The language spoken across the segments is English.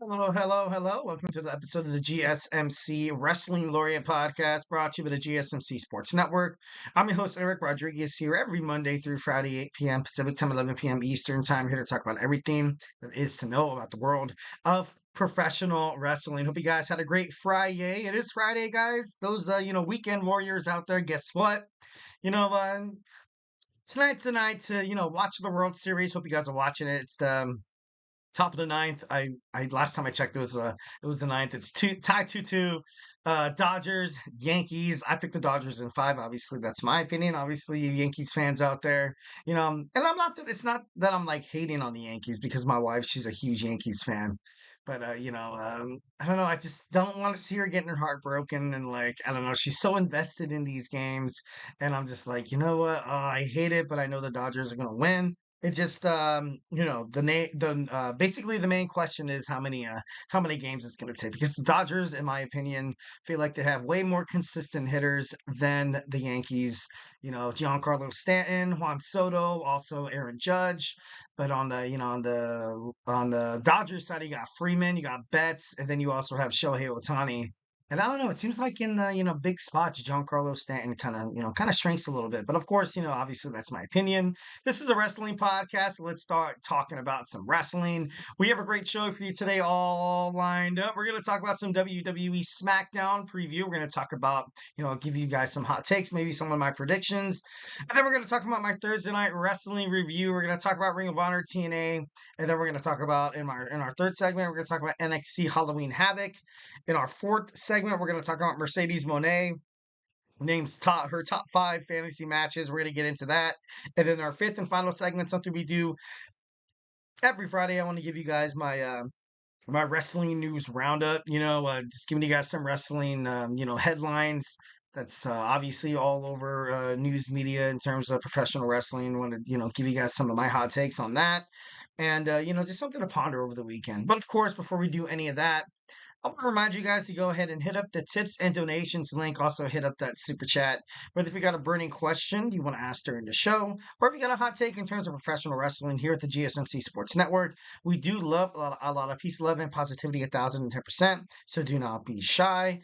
Hello, hello, hello. Welcome to the episode of the GSMC Wrestling Laureate podcast brought to you by the GSMC Sports Network. I'm your host, Eric Rodriguez, here every Monday through Friday, 8 p.m. Pacific Time, 11 p.m. Eastern Time, here to talk about everything that is to know about the world of professional wrestling. Hope you guys had a great Friday. It is Friday, guys. Those, weekend warriors out there, guess what? You know, uh, tonight's the night to, watch the World Series. Hope you guys are watching it. It's the top of the ninth. I last time I checked it was the ninth. It's tie 2-2. Dodgers, Yankees. I picked the Dodgers in five. Obviously, that's my opinion. Obviously, you Yankees fans out there, and it's not that I'm like hating on the Yankees because my wife, she's a huge Yankees fan. But I don't know. I just don't want to see her getting her heart broken, and like I don't know. She's so invested in these games, and I'm just like, you know what? I hate it, but I know the Dodgers are gonna win. It just, basically the main question is how many games it's going to take because the Dodgers, in my opinion, feel like they have way more consistent hitters than the Yankees. Giancarlo Stanton, Juan Soto, also Aaron Judge. But on the Dodgers side, you got Freeman, you got Betts, and then you also have Shohei Ohtani. And I don't know. It seems like in the big spots, Giancarlo Stanton kind of shrinks a little bit. But of course, obviously that's my opinion. This is a wrestling podcast, so let's start talking about some wrestling. We have a great show for you today, all lined up. We're going to talk about some WWE Smackdown preview. We're going to talk about, give you guys some hot takes, maybe some of my predictions. And then we're going to talk about my Thursday night wrestling review. We're going to talk about Ring of Honor TNA. And then we're going to talk about, in our third segment, we're going to talk about NXT Halloween Havoc. In our fourth segment, we're going to talk about Mercedes Moné names her top five fantasy matches. We're going to get into that. And then our fifth and final segment, something we do every Friday. I want to give you guys my wrestling news roundup. Just giving you guys some wrestling headlines. That's obviously all over news media in terms of professional wrestling. Want to give you guys some of my hot takes on that, and just something to ponder over the weekend. But of course, before we do any of that, I want to remind you guys to go ahead and hit up the tips and donations link. Also, hit up that super chat. Whether if you got a burning question you want to ask during the show, or if you got a hot take in terms of professional wrestling here at the GSMC Sports Network, we do love a lot of peace, love, and positivity 1010%. So do not be shy.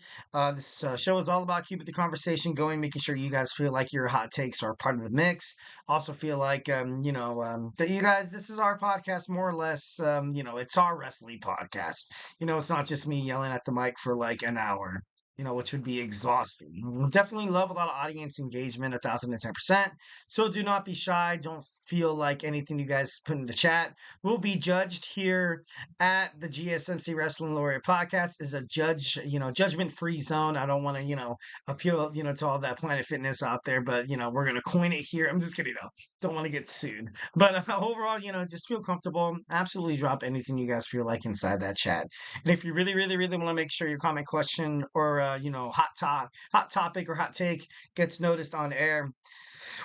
This show is all about keeping the conversation going, making sure you guys feel like your hot takes are part of the mix. Also, feel like, that you guys, this is our podcast more or less, it's our wrestling podcast. It's not just me yelling at the mic for like an hour, which would be exhausting. Definitely love a lot of audience engagement, 1010%. So do not be shy. Don't feel like anything you guys put in the chat will be judged here at the GSMC Wrestling Laureate podcast is a judgment free zone. I don't want to, appeal, to all that Planet Fitness out there, but, we're going to coin it here. I'm just kidding. Don't want to get sued. But overall, just feel comfortable. Absolutely drop anything you guys feel like inside that chat. And if you really, really, really want to make sure your comment, question, or hot topic or hot take gets noticed on air,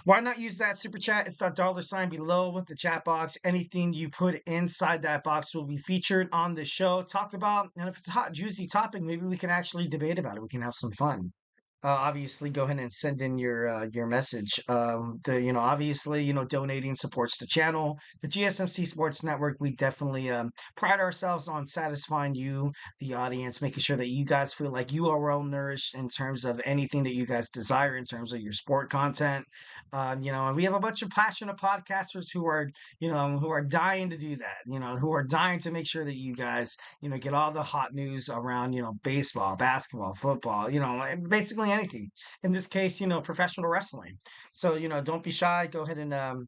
why not use that super chat? It's that dollar sign below with the chat box. Anything you put inside that box will be featured on the show, talked about. And if it's a hot, juicy topic, maybe we can actually debate about it. We can have some fun. Obviously, go ahead and send in your message. Obviously, donating supports the channel, the GSMC Sports Network. We definitely pride ourselves on satisfying you, the audience, making sure that you guys feel like you are well nourished in terms of anything that you guys desire in terms of your sport content. And we have a bunch of passionate podcasters who are dying to do that. Who are dying to make sure that you guys get all the hot news around baseball, basketball, football, and basically anything. In this case, professional wrestling. So, don't be shy. Go ahead and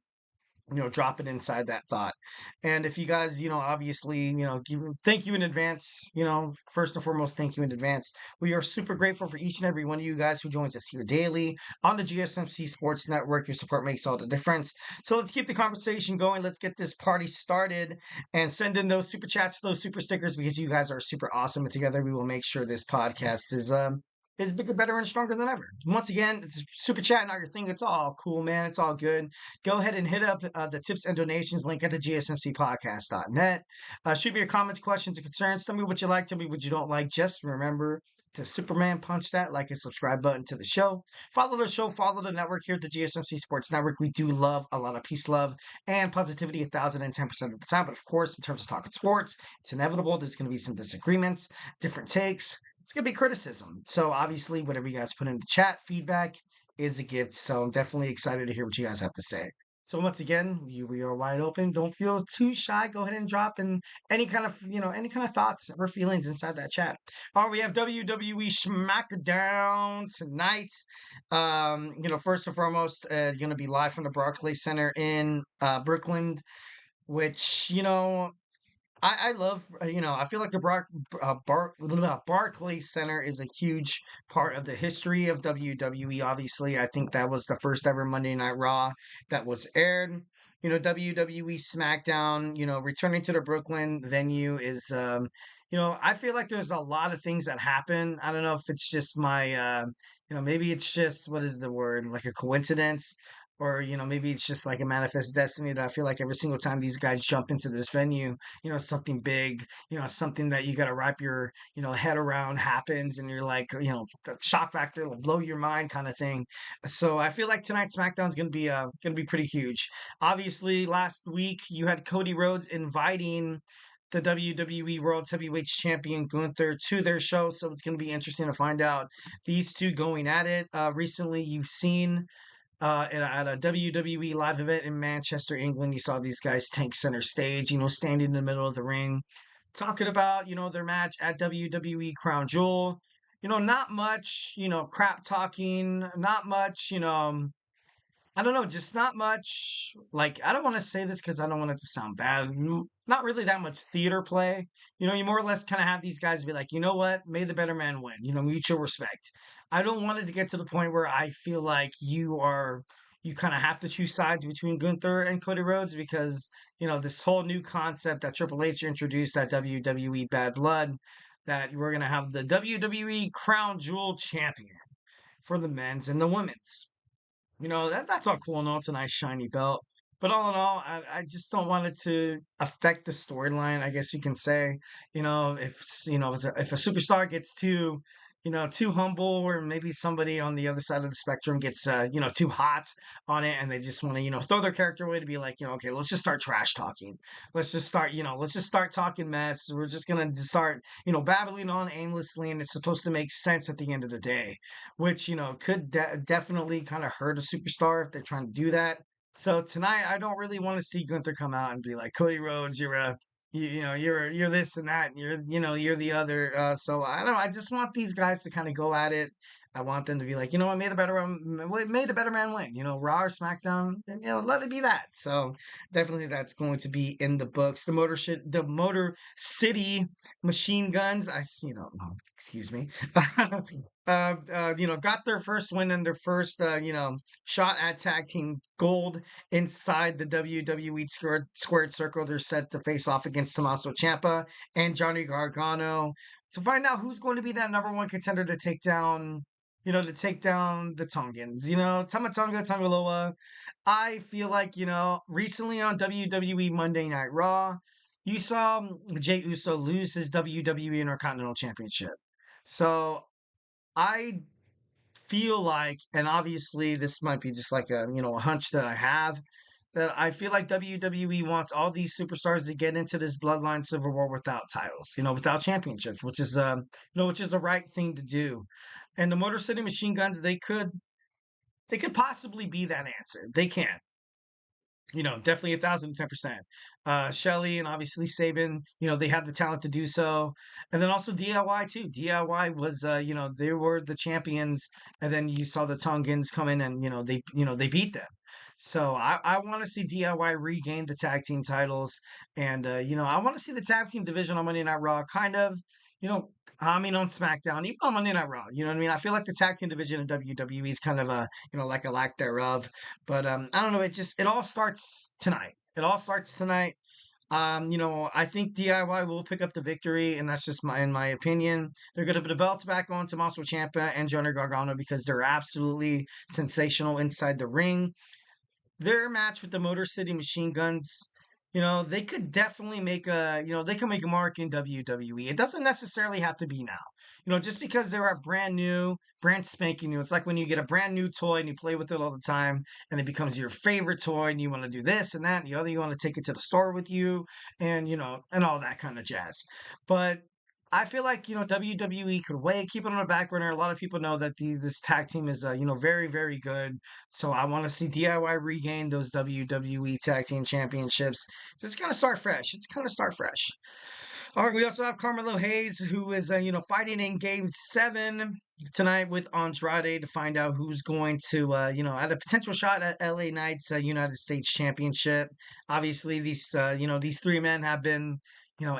drop it inside that thought. And if you guys, obviously, thank you in advance. First and foremost, thank you in advance. We are super grateful for each and every one of you guys who joins us here daily on the GSMC Sports Network. Your support makes all the difference. So let's keep the conversation going. Let's get this party started and send in those super chats, those super stickers, because you guys are super awesome. And together we will make sure this podcast is bigger, better, and stronger than ever. Once again, it's super chat, not your thing. It's all cool, man. It's all good. Go ahead and hit up the tips and donations link at the gsmcpodcast.net. Shoot me your comments, questions, and concerns. Tell me what you like. Tell me what you don't like. Just remember, to Superman punch that like and subscribe button to the show. Follow the show, follow the network here at the GSMC Sports Network. We do love a lot of peace, love, and positivity 1,010% of the time. But of course, in terms of talking sports, it's inevitable. There's going to be some disagreements, different takes. It's going to be criticism. So obviously, whatever you guys put in the chat, feedback is a gift. So I'm definitely excited to hear what you guys have to say. So once again, we are wide open. Don't feel too shy. Go ahead and drop in any kind of any kind of thoughts or feelings inside that chat. All right, we have WWE Smackdown tonight. First and foremost, going to be live from the Barclays Center in Brooklyn, which I love, I feel like the Barclays Center is a huge part of the history of WWE. Obviously, I think that was the first ever Monday Night Raw that was aired. WWE SmackDown, returning to the Brooklyn venue is, I feel like there's a lot of things that happen. I don't know if it's just maybe it's just, what is the word, like a coincidence, or maybe it's just like a manifest destiny that I feel like every single time these guys jump into this venue, something big, something that you got to wrap your head around happens, and you're like, the shock factor will blow your mind kind of thing. So I feel like tonight's SmackDown is going to be pretty huge. Obviously, last week you had Cody Rhodes inviting the WWE World Heavyweight Champion Gunther to their show, so it's going to be interesting to find out these two going at it. Recently, you've seen at a WWE live event in Manchester, England, you saw these guys tank center stage, standing in the middle of the ring, talking about, their match at WWE Crown Jewel. Not much, crap talking, not much, I don't know, just not much. Like, I don't want to say this because I don't want it to sound bad. Not really that much theater play. You more or less kind of have these guys be like, you know what? May the better man win. Mutual respect. I don't want it to get to the point where I feel like you kind of have to choose sides between Gunther and Cody Rhodes, because, this whole new concept that Triple H introduced at WWE Bad Blood, that we're going to have the WWE Crown Jewel Champion for the men's and the women's. That's all cool and all. It's a nice shiny belt. But all in all, I just don't want it to affect the storyline, I guess you can say. If a superstar gets too humble, or maybe somebody on the other side of the spectrum gets too hot on it, and they just want to throw their character away to be like, okay, let's just start trash talking. Let's just start talking mess. We're just gonna just start babbling on aimlessly, and it's supposed to make sense at the end of the day, which could definitely kind of hurt a superstar if they're trying to do that. So tonight, I don't really want to see Gunther come out and be like, Cody Rhodes, you're this and that, and you're the other. So I don't know. I just want these guys to kind of go at it. I want them to be like, what, made the better man win. Raw or SmackDown, and, let it be that. So definitely that's going to be in the books. The Motor City Machine Guns. Excuse me. Got their first win and their first, shot at tag team gold inside the WWE squared circle. They're set to face off against Tommaso Ciampa and Johnny Gargano to find out who's going to be that number one contender to take down, the Tongans. Tamatonga Tangaloa. I feel like, recently on WWE Monday Night Raw, you saw Jey Uso lose his WWE Intercontinental Championship. So I feel like, and obviously this might be just like a hunch that I have, that I feel like WWE wants all these superstars to get into this bloodline civil war without titles, without championships, which is the right thing to do. And the Motor City Machine Guns, they could possibly be that answer. They can. Definitely 1,010%. Shelly and obviously Saban, they have the talent to do so. And then also DIY too. DIY was, they were the champions, and then you saw the Tongans come in and, they beat them. So I want to see DIY regain the tag team titles. And, I want to see the tag team division on Monday Night Raw kind of, on SmackDown, even on Monday Night Raw. You know what I mean? I feel like the tag team division in WWE is kind of like a lack thereof. But I don't know. It all starts tonight. It all starts tonight. I think DIY will pick up the victory, and that's just in my opinion. They're going to put the belts back on Tommaso Ciampa and Johnny Gargano because they're absolutely sensational inside the ring. Their match with the Motor City Machine Guns, they could definitely make they can make a mark in WWE. It doesn't necessarily have to be now. Just because they're a brand spanking new. It's like when you get a brand new toy and you play with it all the time and it becomes your favorite toy and you want to do this and that and the other, you want to take it to the store with you and, and all that kind of jazz. But I feel like, WWE could keep it on the back burner. A lot of people know that this tag team is, very, very good. So I want to see DIY regain those WWE Tag Team Championships. Just kind of start fresh. It's kind of start fresh. All right, we also have Carmelo Hayes, who is, fighting in Game 7 tonight with Andrade to find out who's going to, at a potential shot at LA Knight's United States Championship. Obviously, these three men have been,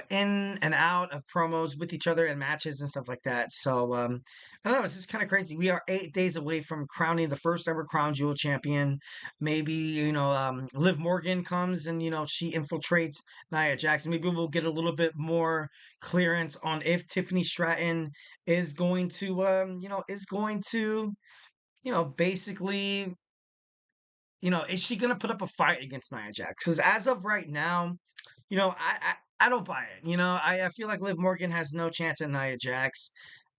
in and out of promos with each other and matches and stuff like that. So, I don't know, it's just kind of crazy. We are 8 days away from crowning the first ever Crown Jewel champion. Maybe, Liv Morgan comes and, she infiltrates Nia Jackson. Maybe we'll get a little bit more clearance on if Tiffany Stratton is going to, basically, is she going to put up a fight against Nia Jax? Because as of right now, I don't buy it. I feel like Liv Morgan has no chance at Nia Jax.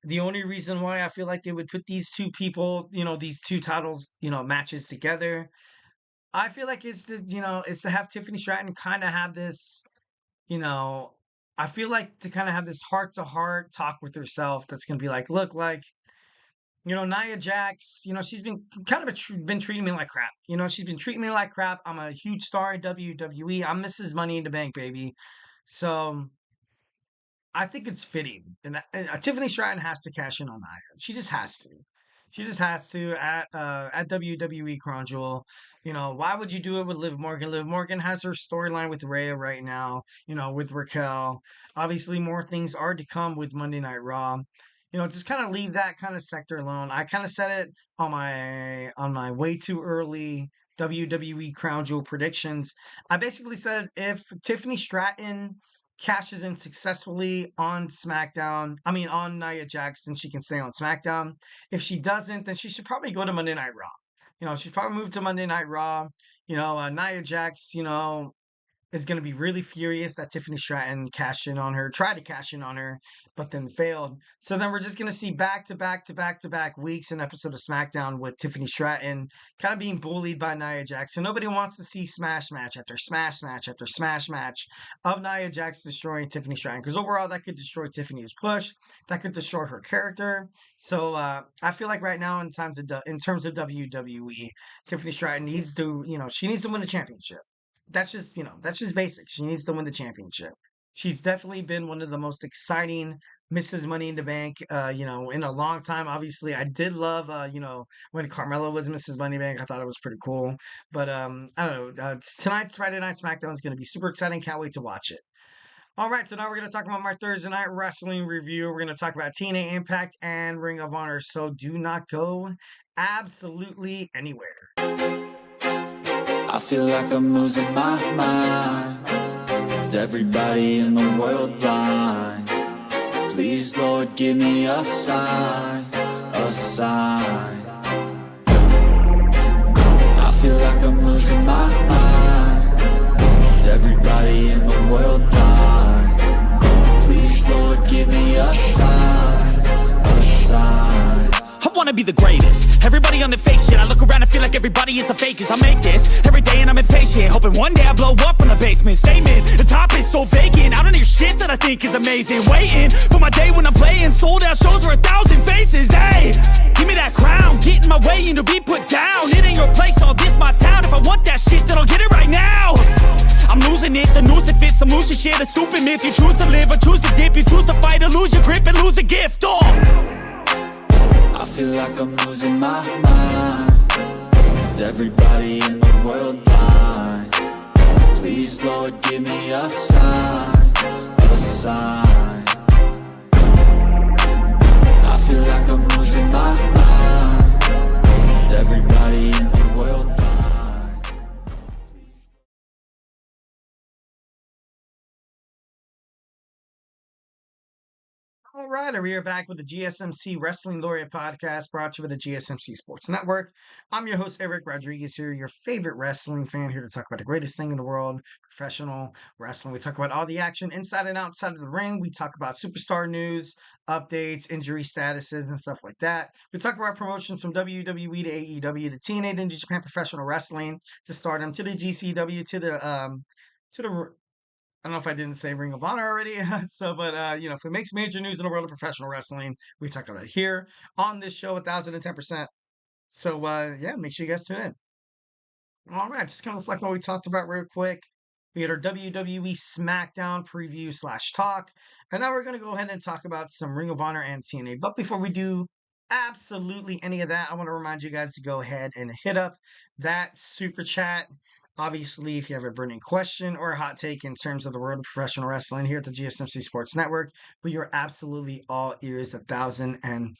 The only reason why I feel like they would put these two people, these two titles, matches together, I feel like it's to have Tiffany Stratton kind of have this, you know, I feel like to kind of have this heart to heart talk with herself that's going to be like, look, like, Nia Jax, she's been kind of been treating me like crap. She's been treating me like crap. I'm a huge star in WWE. I'm Mrs. Money in the Bank, baby. So I think it's fitting. And Tiffany Stratton has to cash in on Nia. She just has to. She just has to at WWE Crown Jewel. Why would you do it with Liv Morgan? Liv Morgan has her storyline with Rhea right now, with Raquel. Obviously, more things are to come with Monday Night Raw. Just kind of leave that kind of sector alone. I kind of said it on my way too early WWE Crown Jewel predictions. I basically said if Tiffany Stratton cashes in successfully on SmackDown, I mean on Nia Jax, then she can stay on SmackDown. If she doesn't, then she should probably go to Monday Night Raw. She'd probably move to Monday Night Raw. Nia Jax, is going to be really furious that Tiffany Stratton tried to cash in on her, but then failed. So then we're just going to see back to back weeks an episode of SmackDown with Tiffany Stratton kind of being bullied by Nia Jax. So nobody wants to see smash match after smash match after smash match of Nia Jax destroying Tiffany Stratton, because overall that could destroy Tiffany's push. That could destroy her character. So I feel like right now in terms of WWE, Tiffany Stratton needs to, she needs to win the championship. That's just basic. She needs to win the championship. She's definitely been one of the most exciting Mrs. Money in the Bank, in a long time. Obviously, I did love, when Carmelo was Mrs. Money in the Bank. I thought it was pretty cool. But I don't know. Tonight's Friday Night SmackDown is going to be super exciting. Can't wait to watch it. All right, so now we're going to talk about my Thursday Night Wrestling review. We're going to talk about TNA Impact and Ring of Honor. So do not go absolutely anywhere. I feel like I'm losing my mind. Is everybody in the world blind? Please, Lord, give me a sign, a sign. I feel like I'm losing my mind. Is everybody in the world blind? Please, Lord, give me a sign, a sign. I wanna be the greatest. Everybody on their fake shit. I look around and feel like everybody is the fakest. I make this every day and I'm impatient, hoping one day I blow up from the basement. Statement, the top is so vacant. I don't hear shit that I think is amazing. Waiting for my day when I'm playing sold out shows for 1,000 faces. Hey, give me that crown, get in my way and to be put down. It ain't your place, all this my town. If I want that shit, then I'll get it right now. I'm losing it, the noose it fits. I'm losing shit, a stupid myth. You choose to live or choose to dip. You choose to fight or lose your grip and lose a gift. I feel like I'm losing my mind. Is everybody in the world blind? Please, Lord, give me a sign, a sign. I feel like I'm losing my mind. Is everybody in the world blind? All right, we are back with the GSMC Wrestling Laureate podcast brought to you by the GSMC Sports Network. I'm your host, Eric Rodriguez here, your favorite wrestling fan, here to talk about the greatest thing in the world, professional wrestling. We talk about all the action inside and outside of the ring. We talk about superstar news, updates, injury statuses, and stuff like that. We talk about promotions from WWE to AEW to TNA to New Japan Professional Wrestling to Stardom to the GCW to the I don't know if I didn't say Ring of Honor already. But if it makes major news in the world of professional wrestling, we talk about it here on this show, 1010%. So make sure you guys tune in. All right, just kind of reflect what we talked about real quick. We had our WWE Smackdown preview slash talk, and now we're going to go ahead and talk about some Ring of Honor and TNA. But before we do absolutely any of that, I want to remind you guys to go ahead and hit up that super chat. Obviously, if you have a burning question or a hot take in terms of the world of professional wrestling here at the GSMC Sports Network, we are absolutely all ears, 1010%.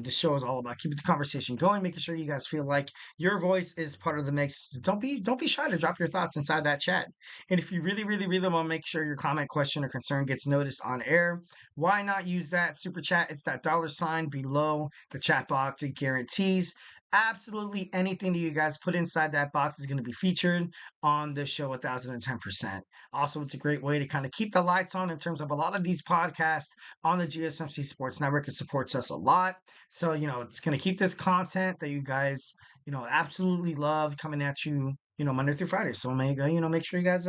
This show is all about keeping the conversation going, making sure you guys feel like your voice is part of the mix. Don't be shy to drop your thoughts inside that chat. And if you really, really, really want to make sure your comment, question, or concern gets noticed on air, why not use that super chat? It's that $ below the chat box. It guarantees absolutely anything that you guys put inside that box is going to be featured on the show 1010%. Also, it's a great way to kind of keep the lights on in terms of a lot of these podcasts on the GSMC Sports Network. It supports us a lot. So, it's going to keep this content that you guys, absolutely love coming at you, Monday through Friday. So make sure you guys,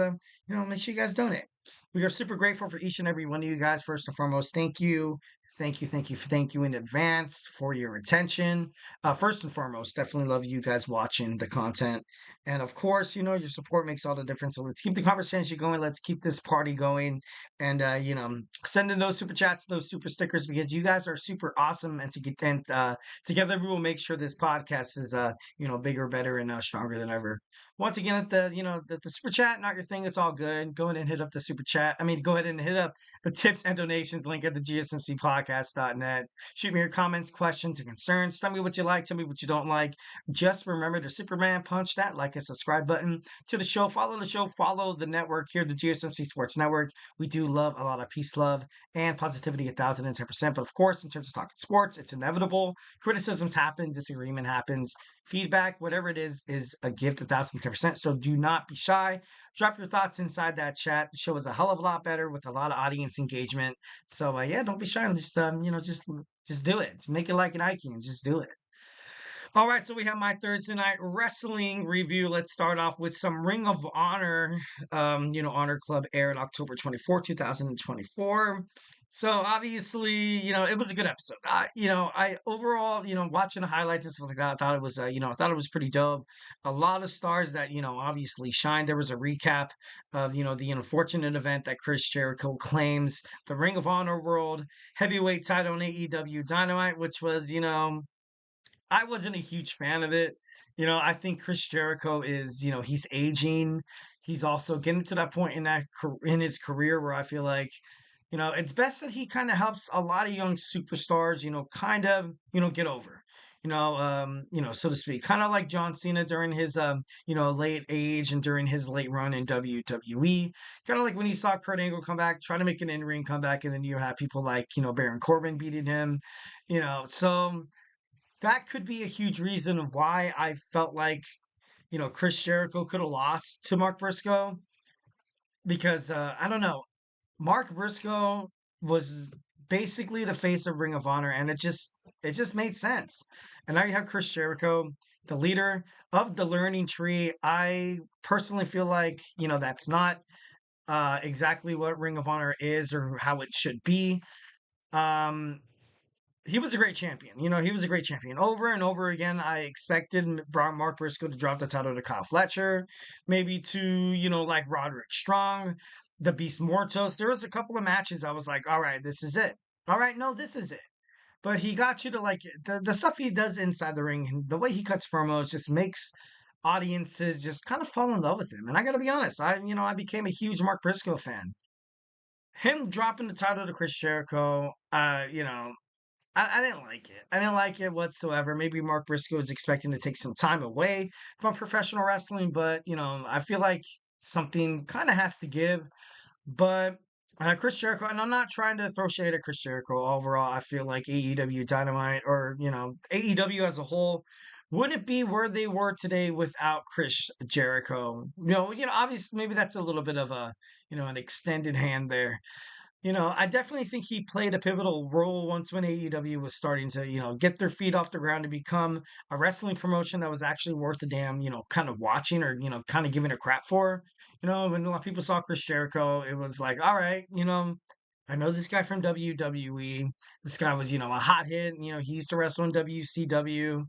make sure you guys donate. We are super grateful for each and every one of you guys. First and foremost, thank you. Thank you in advance for your attention. First and foremost, definitely love you guys watching the content. And of course, your support makes all the difference. So let's keep the conversation going. Let's keep this party going. And, send in those super chats, those super stickers, because you guys are super awesome. And together we will make sure this podcast is, bigger, better, and stronger than ever. Once again, at the super chat, not your thing. It's all good. Go ahead and hit up the super chat. Go ahead and hit up the tips and donations link at the gsmcpodcast.net. Shoot me your comments, questions, and concerns. Tell me what you like. Tell me what you don't like. Just remember to Superman punch that like and subscribe button to the show. Follow the show. Follow the network here, the GSMC Sports Network. We do love a lot of peace, love, and positivity 1010%. But of course, in terms of talking sports, it's inevitable. Criticisms happen. Disagreement happens. Feedback, whatever it is a gift 1010%. So do not be shy. Drop your thoughts inside that chat. The show is a hell of a lot better with a lot of audience engagement. So don't be shy. Just do it. Just make it like an Ike and just do it. All right, so we have my Thursday night wrestling review. Let's start off with some Ring of Honor. Honor Club aired October 24, 2024. So obviously, it was a good episode. I overall, watching the highlights and stuff like that, I thought it was, pretty dope. A lot of stars that, obviously shined. There was a recap of, the unfortunate event that Chris Jericho claims the Ring of Honor World Heavyweight title on AEW Dynamite, which was, I wasn't a huge fan of it. I think Chris Jericho is, he's aging. He's also getting to that point in his career where I feel like, it's best that he kind of helps a lot of young superstars, get over, so to speak, kind of like John Cena during his, late age and during his late run in WWE, kind of like when you saw Kurt Angle come back, try to make an in-ring comeback, and then you have people like, Baron Corbin beating him, so that could be a huge reason of why I felt like, Chris Jericho could have lost to Mark Briscoe because I don't know. Mark Briscoe was basically the face of Ring of Honor, and it just made sense. And now you have Chris Jericho, the leader of the Learning Tree. I personally feel like that's not exactly what Ring of Honor is or how it should be. He was a great champion. He was a great champion. Over and over again, I expected Mark Briscoe to drop the title to Kyle Fletcher, maybe to, like Roderick Strong, the Beast Mortos. There was a couple of matches I was like, all right, this is it. All right, no, this is it. But he got you to like the stuff he does inside the ring, the way he cuts promos just makes audiences just kind of fall in love with him. And I got to be honest, I became a huge Mark Briscoe fan. Him dropping the title to Chris Jericho, I didn't like it. I didn't like it whatsoever. Maybe Mark Briscoe is expecting to take some time away from professional wrestling, but I feel like something kind of has to give. But Chris Jericho, and I'm not trying to throw shade at Chris Jericho. Overall, I feel like AEW Dynamite, or AEW as a whole, wouldn't be where they were today without Chris Jericho. Obviously, maybe that's a little bit of a an extended hand there. I definitely think he played a pivotal role once when AEW was starting to, get their feet off the ground to become a wrestling promotion that was actually worth a damn, kind of watching or, kind of giving a crap for. When a lot of people saw Chris Jericho, it was like, all right, I know this guy from WWE. This guy was, a hot hit. He used to wrestle in WCW.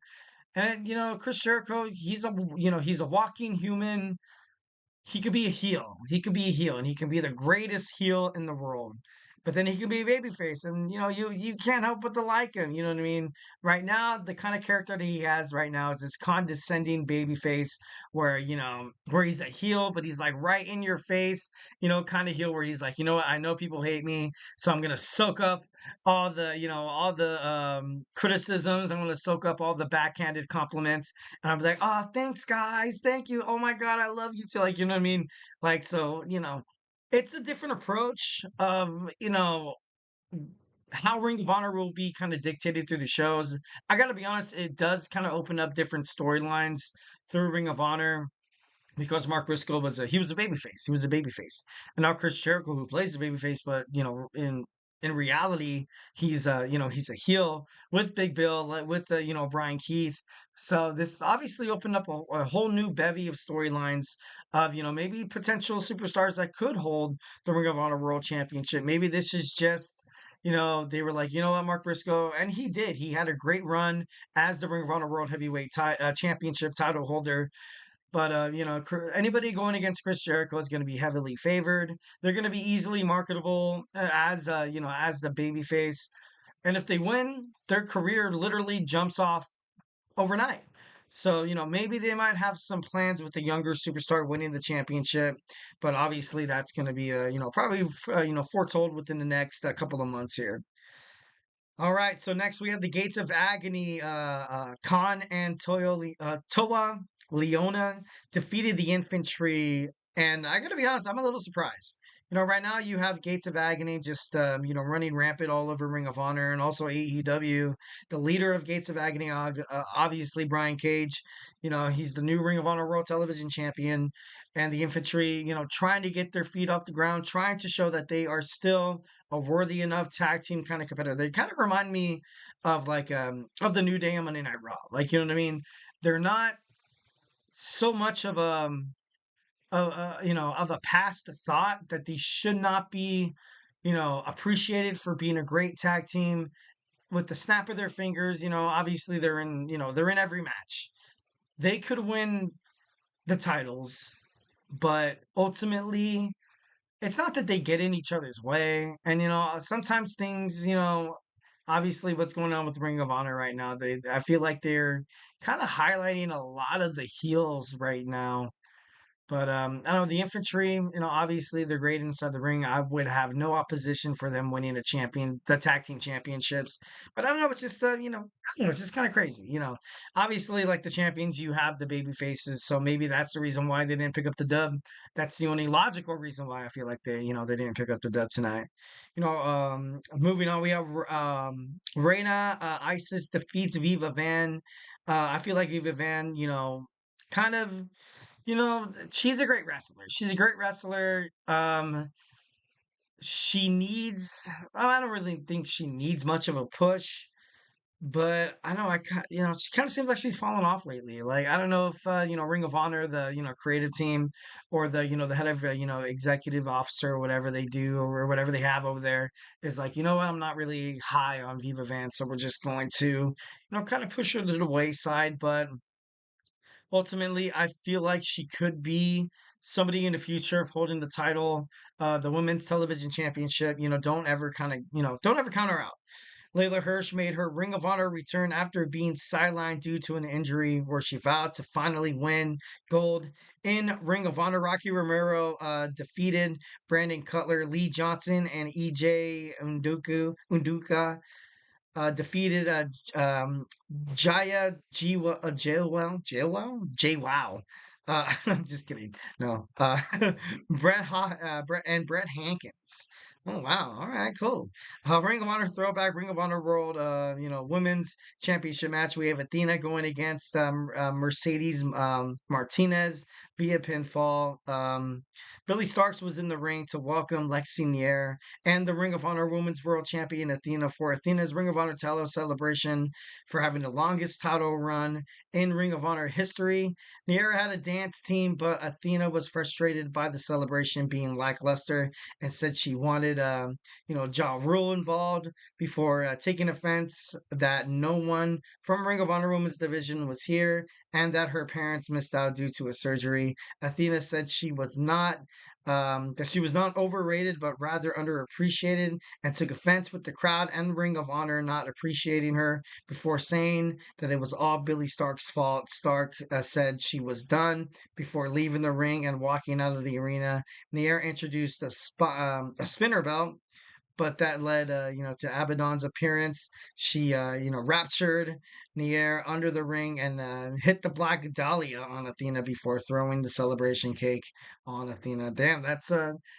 And, Chris Jericho, he's a walking human. He could be a heel. He could be a heel, and he can be the greatest heel in the world. But then he can be a babyface, and you can't help but to like him. You know what I mean? Right now, the kind of character that he has right now is this condescending babyface, where he's a heel, but he's like right in your face. Kind of heel where he's like, you know what? I know people hate me, so I'm gonna soak up all the criticisms. I'm gonna soak up all the backhanded compliments, and I'm like, oh, thanks, guys. Thank you. Oh my God, I love you too. Like, you know what I mean? Like, so, it's a different approach of, how Ring of Honor will be kind of dictated through the shows. I gotta be honest, it does kind of open up different storylines through Ring of Honor because Mark Briscoe was a babyface. He was a babyface. And now Chris Jericho, who plays a babyface, but in reality, he's a heel with Big Bill, like, with Brian Keith. So this obviously opened up a whole new bevy of storylines of maybe potential superstars that could hold the Ring of Honor World Championship. Maybe this is just. They were like, you know what, Mark Briscoe, and he did. He had a great run as the Ring of Honor World Heavyweight Championship title holder, but anybody going against Chris Jericho is going to be heavily favored. They're going to be easily marketable as the babyface, and if they win, their career literally jumps off overnight. So maybe they might have some plans with the younger superstar winning the championship, but obviously that's going to be probably foretold within the next couple of months here. All right, so next we have the Gates of Agony. Khan and Toa Leona defeated the infantry, and I gotta be honest, I'm a little surprised. Right now you have Gates of Agony just running rampant all over Ring of Honor and also AEW. The leader of Gates of Agony, obviously Brian Cage. He's the new Ring of Honor World Television Champion, and the infantry, trying to get their feet off the ground, trying to show that they are still a worthy enough tag team kind of competitor. They kind of remind me of like of the New Day on Monday Night Raw. Like, you know what I mean? They're not so much of a past thought that they should not be, appreciated for being a great tag team with the snap of their fingers. Obviously they're in every match. They could win the titles, but ultimately it's not that they get in each other's way. And sometimes things, obviously what's going on with Ring of Honor right now, I feel like they're kind of highlighting a lot of the heels right now. But I don't know, the infantry, obviously they're great inside the ring. I would have no opposition for them winning the tag team championships. But I don't know, it's just I don't know, it's just kind of crazy. Obviously, like the champions, you have the baby faces, so maybe that's the reason why they didn't pick up the dub. That's the only logical reason why I feel like they didn't pick up the dub tonight. Moving on, we have Reina Isis defeats Viva Van. I feel like Viva Van, kind of she's a great wrestler. She's a great wrestler. She needs. I don't really think she needs much of a push, but I know she kind of seems like she's fallen off lately. Like, I don't know if Ring of Honor, the creative team, or the head of executive officer or whatever they do or whatever they have over there is like, you know what, I'm not really high on Viva Van, so we're just going to kind of push her to the wayside, but. Ultimately, I feel like she could be somebody in the future of holding the title, the women's television championship. Don't ever count her out. Layla Hirsch made her Ring of Honor return after being sidelined due to an injury, where she vowed to finally win gold in Ring of Honor. Rocky Romero defeated Brandon Cutler, Lee Johnson, and EJ Unduka defeated Jaya Jwell. I'm just kidding. No, Brett and Brett Hankins. Oh wow! All right, cool. Ring of Honor throwback, Ring of Honor World, women's championship match. We have Athena going against Mercedes Martinez via pinfall. Billy Starks was in the ring to welcome Lexi Nier and the Ring of Honor Women's World Champion Athena for Athena's Ring of Honor title celebration for having the longest title run in Ring of Honor history. Nier had a dance team, but Athena was frustrated by the celebration being lackluster and said she wanted, Ja Rule involved before taking offense that no one from Ring of Honor Women's Division was here and that her parents missed out due to a surgery. Athena said that she was not overrated, but rather underappreciated, and took offense with the crowd and Ring of Honor not appreciating her before saying that it was all Billy Stark's fault. Stark said she was done before leaving the ring and walking out of the arena. Nair introduced a spinner belt, but that led, to Abaddon's appearance. She, raptured Nair under the ring and hit the Black Dahlia on Athena before throwing the celebration cake on Athena. Damn, that's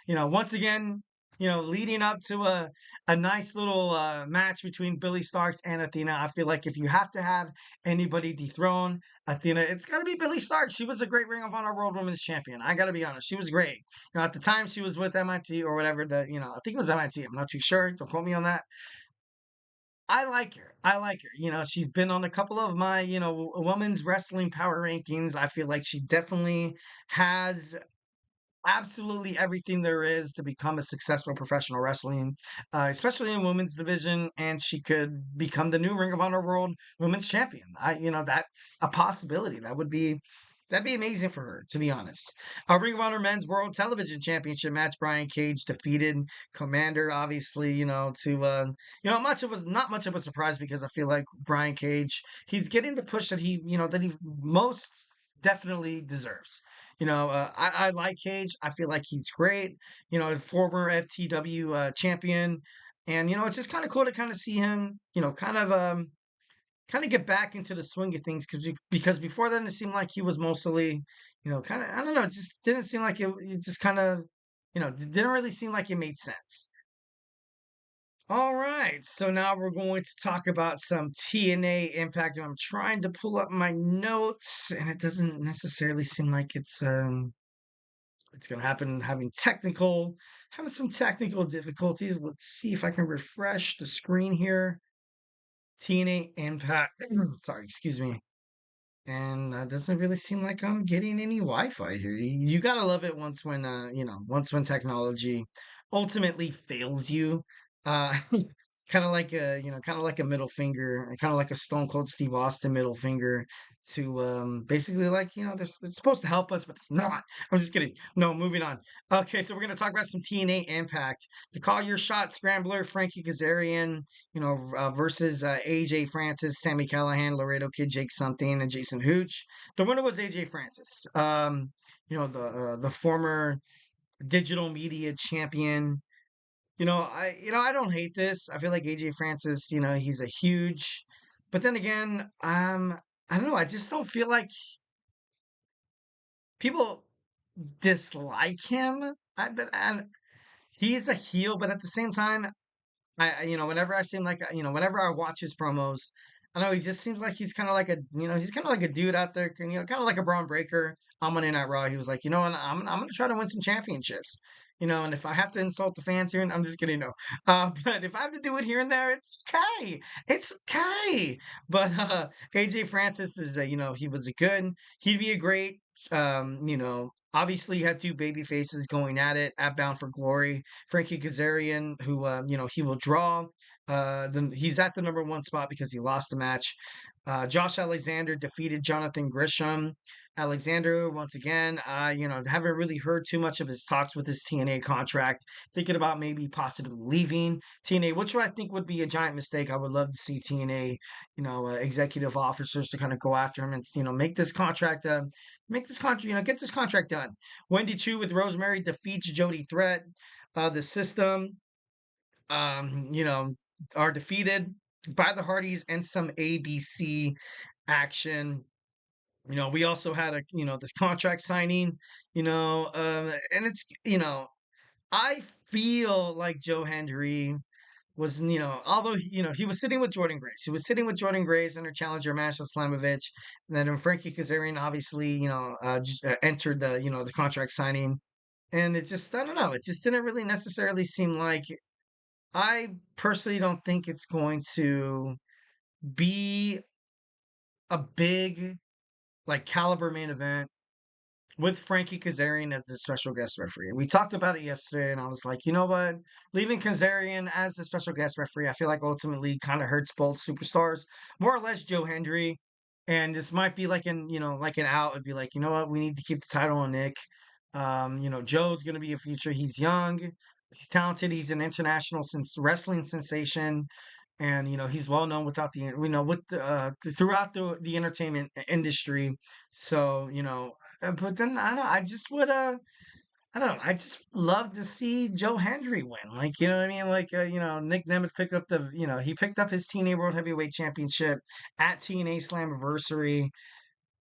once again. Leading up to a nice little match between Billy Starks and Athena. I feel like if you have to have anybody dethrone Athena, it's got to be Billy Starks. She was a great Ring of Honor World Women's Champion. I got to be honest. She was great. At the time she was with MIT or whatever, I think it was MIT. I'm not too sure. Don't quote me on that. I like her. I like her. She's been on a couple of my, women's wrestling power rankings. I feel like she definitely has absolutely everything there is to become a successful professional wrestling, especially in women's division, and she could become the new Ring of Honor World Women's Champion. That's a possibility. That'd be amazing for her, to be honest. Our Ring of Honor Men's World Television Championship match: Brian Cage defeated Commander. Obviously, to much of was not much of a surprise because I feel like Brian Cage, he's getting the push that he most definitely deserves. I like Cage. I feel like he's great. Former FTW champion, and it's just kind of cool to kind of see him. Kind of get back into the swing of things because before then it seemed like he was mostly, kind of I don't know. It just didn't seem like it just kind of, didn't really seem like it made sense. All right, so now we're going to talk about some TNA Impact, and I'm trying to pull up my notes, and it doesn't necessarily seem like it's gonna happen. Having some technical difficulties. Let's see if I can refresh the screen here. TNA Impact. Sorry, excuse me. And doesn't really seem like I'm getting any Wi-Fi here. You gotta love it once when technology ultimately fails you. Uh, kind of like a middle finger, kind of like a Stone Cold Steve Austin middle finger to basically like it's supposed to help us, but it's not. I'm just kidding. No, moving on. Okay, so we're gonna talk about some TNA Impact. The Call Your Shot Scrambler, Frankie Kazarian, versus AJ Francis, Sammy Callahan, Laredo Kid, Jake Something, and Jason Hooch. The winner was AJ Francis. The former digital media champion. I don't hate this. I feel like AJ Francis, he's a huge, but then again, I don't know. I just don't feel like people dislike him. He's a heel, but at the same time, whenever I seem like, whenever I watch his promos, I know he just seems like he's kind of like he's kind of like a dude out there, kind of like a Braun Breaker on Monday Night Raw. He was like, and I'm gonna try to win some championships, and if I have to insult the fans here, I'm just kidding, no. But if I have to do it here and there, it's okay. It's okay. But AJ Francis is, he was a he'd be a great, obviously you had two baby faces going at it at Bound for Glory. Frankie Kazarian, who, he will draw. He's at the number one spot because he lost the match. Josh Alexander defeated Jonathan Grisham. Alexander, once again, haven't really heard too much of his talks with his TNA contract. Thinking about maybe possibly leaving TNA, which I think would be a giant mistake. I would love to see TNA, executive officers to kind of go after him and, get this contract done. Wendy Chu with Rosemary defeats Jody Threat. The System, um, you know, are defeated by the Hardys and some ABC action. We also had this contract signing, and it's, I feel like Joe Hendry was, although, he was sitting with Jordan Grace. He was sitting with Jordan Grace in her challenger match with Slamovich. And then when Frankie Kazarian obviously, entered the contract signing. And it just, I don't know, it just didn't really necessarily seem like, I personally don't think it's going to be a big, like, caliber main event with Frankie Kazarian as the special guest referee. We talked about it yesterday, and I was like, you know what? Leaving Kazarian as the special guest referee, I feel like ultimately kind of hurts both superstars, more or less Joe Hendry. And this might be like like an out. It'd be like, you know what? We need to keep the title on Nick. Joe's going to be a future. He's young, he's talented, he's an international wrestling sensation, and he's well known without the with throughout the entertainment industry. So but then I don't know, I just would I don't know, I just love to see Joe Hendry win, like, you know what I mean, like, Nick Nemeth picked up he picked up his TNA World Heavyweight Championship at TNA Slammiversary.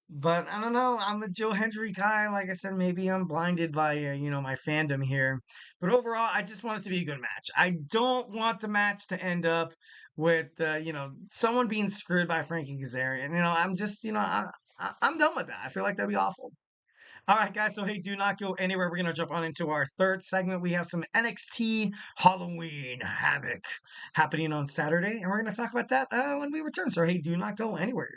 But I don't know. I'm a Joe Hendry guy. Like I said, maybe I'm blinded by my fandom here. But overall, I just want it to be a good match. I don't want the match to end up with someone being screwed by Frankie Kazarian. I'm just I'm done with that. I feel like that'd be awful. All right, guys. So hey, do not go anywhere. We're gonna jump on into our third segment. We have some NXT Halloween Havoc happening on Saturday, and we're gonna talk about that when we return. So hey, do not go anywhere.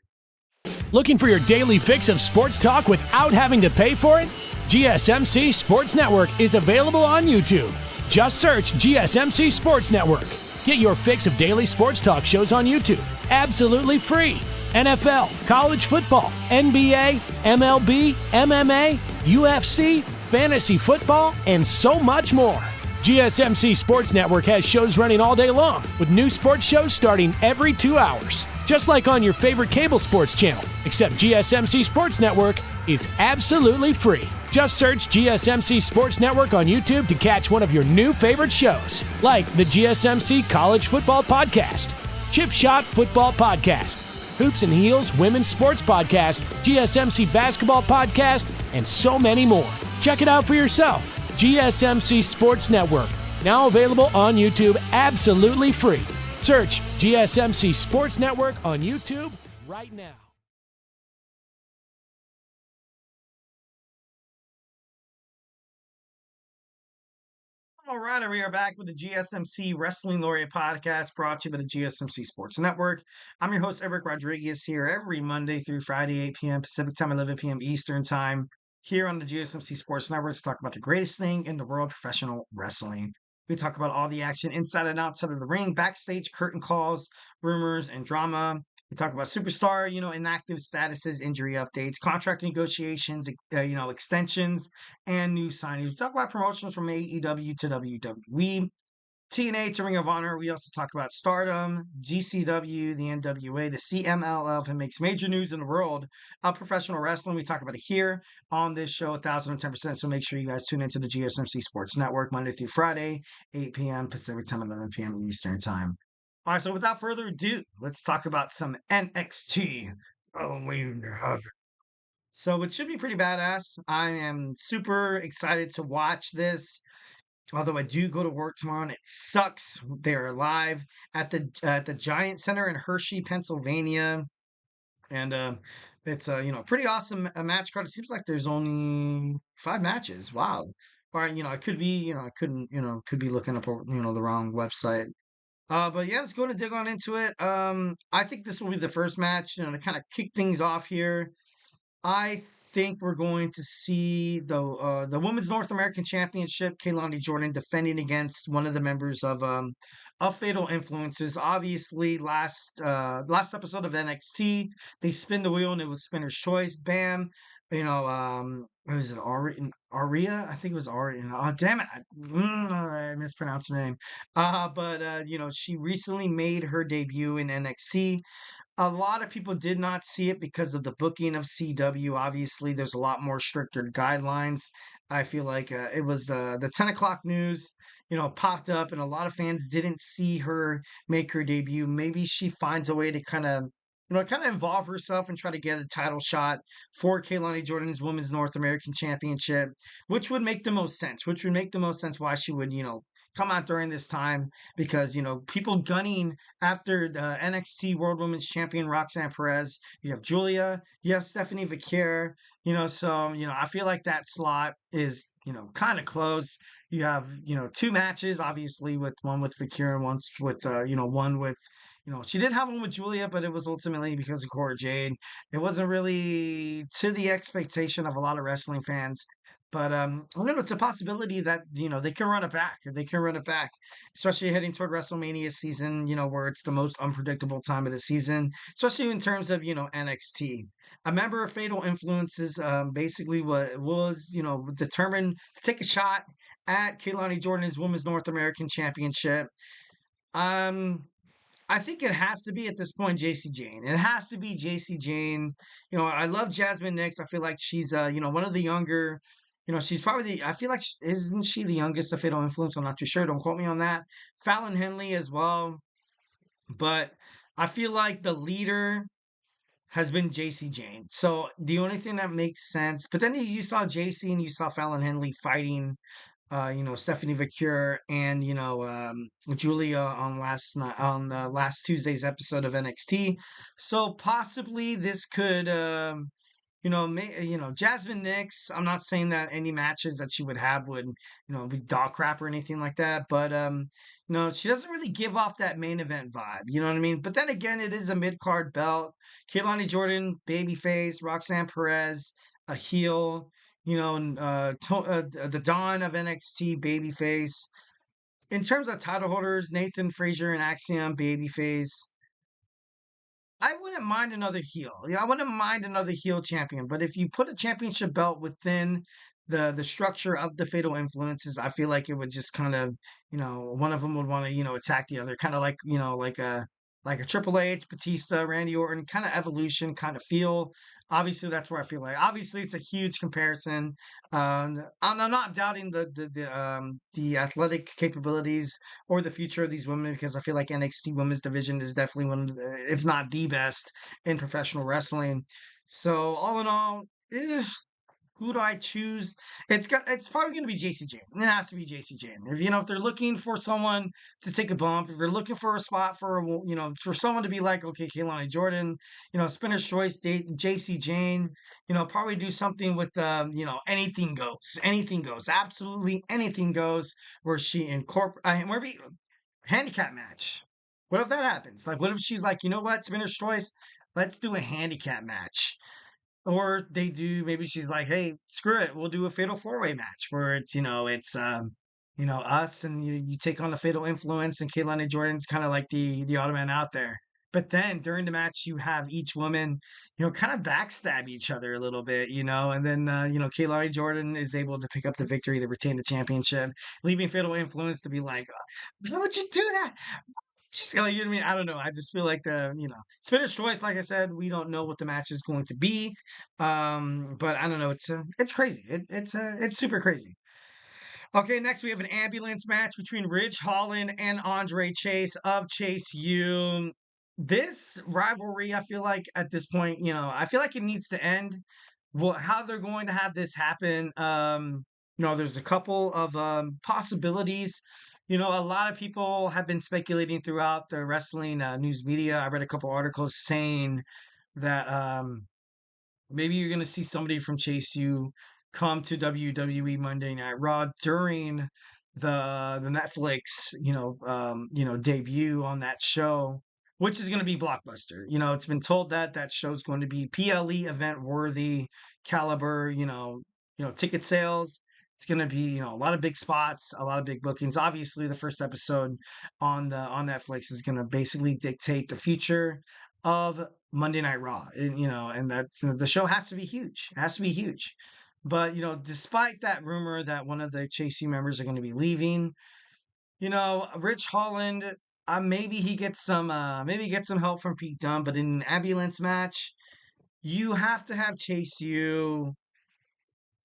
Looking for your daily fix of sports talk without having to pay for it? GSMC Sports Network is available on YouTube. Just search GSMC Sports Network. Get your fix of daily sports talk shows on YouTube, absolutely free. NFL, college football, NBA, MLB, MMA, UFC, fantasy football, and so much more. GSMC Sports Network has shows running all day long, with new sports shows starting every 2 hours. Just like on your favorite cable sports channel, except GSMC Sports Network is absolutely free. Just search GSMC Sports Network on YouTube to catch one of your new favorite shows, like the GSMC College Football Podcast, Chip Shot Football Podcast, Hoops and Heels Women's Sports Podcast, GSMC Basketball Podcast, and so many more. Check it out for yourself. GSMC Sports Network, now available on YouTube absolutely free. Search GSMC Sports Network on YouTube right now. All right, we are back with the GSMC Wrestling Laureate podcast brought to you by the GSMC Sports Network. I'm your host, Eric Rodriguez, here every Monday through Friday, 8 p.m. Pacific Time, 11 p.m. Eastern Time, here on the GSMC Sports Network to talk about the greatest thing in the world of professional wrestling. We talk about all the action inside and outside of the ring, backstage, curtain calls, rumors, and drama. We talk about superstar, inactive statuses, injury updates, contract negotiations, extensions, and new signings. We talk about promotions from AEW to WWE, TNA to Ring of Honor. We also talk about Stardom, GCW, the NWA, the CMLL, if it makes major news in the world of professional wrestling. We talk about it here on this show, 1010%. So make sure you guys tune into the GSMC Sports Network Monday through Friday, 8 p.m. Pacific Time, 11 p.m. Eastern Time. All right, so without further ado, let's talk about some NXT Halloween Havoc. So it should be pretty badass. I am super excited to watch this. Although I do go to work tomorrow and it sucks. They are live at the Giant Center in Hershey, Pennsylvania, and it's a pretty awesome match card. It seems like there's only 5 matches. Wow. All right, I could be I couldn't could be looking up the wrong website. But yeah, let's go and dig on into it. I think this will be the first match, to kind of kick things off here. I think we're going to see the Women's North American Championship, Keilani Jordan defending against one of the members of Fatal Influences. Obviously, last episode of NXT, they spin the wheel and it was Spinner's Choice. Bam. What was it? Aria? I think it was Aria. Oh, damn it. I mispronounced her name. But she recently made her debut in NXT. A lot of people did not see it because of the booking of CW. Obviously, there's a lot more stricter guidelines. I feel like it was the 10 o'clock news, popped up, and a lot of fans didn't see her make her debut. Maybe she finds a way to kind of involve herself and try to get a title shot for Keilani Jordan's Women's North American Championship, which would make the most sense. Which would make the most sense why she would, come out during this time because people gunning after the NXT World Women's Champion Roxanne Perez. You have Julia, you have Stephanie Vaquer. So I feel like that slot is kind of close. You have two matches, obviously, with one with Vaquer and one with one with. She did have one with Julia, but it was ultimately because of Cora Jade. It wasn't really to the expectation of a lot of wrestling fans. But I don't know. It's a possibility that they can run it back. They can run it back, especially heading toward WrestleMania season. Where it's the most unpredictable time of the season, especially in terms of NXT. A member of Fatal Influences basically was determined to take a shot at Keilani Jordan's Women's North American Championship. Um, I think it has to be at this point JC Jane. It has to be JC Jane. I love Jasmine Nix. I feel like she's one of the younger. She's probably I feel like isn't she the youngest of Fatal Influence? I'm not too sure. Don't quote me on that. Fallon Henley as well. But I feel like the leader has been JC Jane. So the only thing that makes sense, but then you saw JC and you saw Fallon Henley fighting Stephanie Vaquer and Julia on last Tuesday's episode of NXT. So possibly this could Jasmine Nix. I'm not saying that any matches that she would have would be dog crap or anything like that, but she doesn't really give off that main event vibe. You know what I mean? But then again, it is a mid card belt. Keilani Jordan, babyface. Roxanne Perez, a heel. The Dawn of NXT babyface. In terms of title holders, Nathan Frazier and Axiom babyface. I wouldn't mind another heel. I wouldn't mind another heel champion. But if you put a championship belt within the structure of the Fatal Influences, I feel like it would just kind of, one of them would want to, attack the other, kind of like, like a Triple H, Batista, Randy Orton kind of evolution kind of feel. Obviously, that's where I feel like. Obviously, it's a huge comparison. I'm not doubting the athletic capabilities or the future of these women because I feel like NXT Women's Division is definitely one of the, if not the best in professional wrestling. So all in all, who do I choose? It's probably going to be JC Jane. It has to be JC Jane. If they're looking for someone to take a bump, if they're looking for a spot for someone to be like, okay, Keilani Jordan, spinner's choice, JC Jane, probably do something with anything goes, absolutely anything goes, where she incorporates handicap match. What if that happens? Like, what if she's like, you know what, spinner's choice, let's do a handicap match. Or they do, maybe she's like, hey, screw it, we'll do a fatal four-way match where us and you take on the Fatal Influence and Keilani Jordan's kind of like the odd man out there. But then during the match, you have each woman, kind of backstab each other a little bit, and then, Keilani Jordan is able to pick up the victory to retain the championship, leaving Fatal Influence to be like, why would you do that? Just like, you know what I mean? I don't know. I just feel like spinner's choice. Like I said, we don't know what the match is going to be. But I don't know. It's crazy. It's super crazy. Okay, next we have an ambulance match between Ridge Holland and Andre Chase of Chase U. This rivalry, I feel like at this point, I feel like it needs to end. Well, how they're going to have this happen, there's a couple of possibilities. A lot of people have been speculating throughout the wrestling news media. I read a couple articles saying that maybe you're going to see somebody from Chase U come to WWE Monday Night Raw during the Netflix, debut on that show, which is going to be blockbuster. It's been told that that show's going to be PLE event worthy caliber. Ticket sales. It's going to be, a lot of big spots, a lot of big bookings. Obviously, the first episode on Netflix is going to basically dictate the future of Monday Night Raw. And that the show has to be huge. It has to be huge. But, despite that rumor that one of the Chase U members are going to be leaving, Rich Holland, maybe he gets some help from Pete Dunne, but in an ambulance match, you have to have Chase U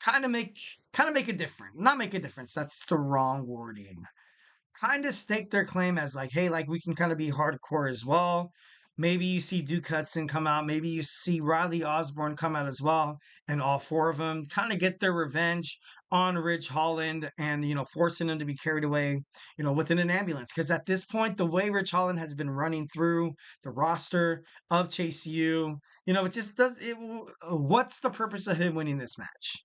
kind of make a difference. Not make a difference. That's the wrong wording. Kind of stake their claim as like, hey, like we can kind of be hardcore as well. Maybe you see Duke Hudson come out. Maybe you see Riley Osborne come out as well. And all four of them kind of get their revenge on Ridge Holland and, forcing him to be carried away, within an ambulance. Because at this point, the way Ridge Holland has been running through the roster of Chase U, it just does it. What's the purpose of him winning this match?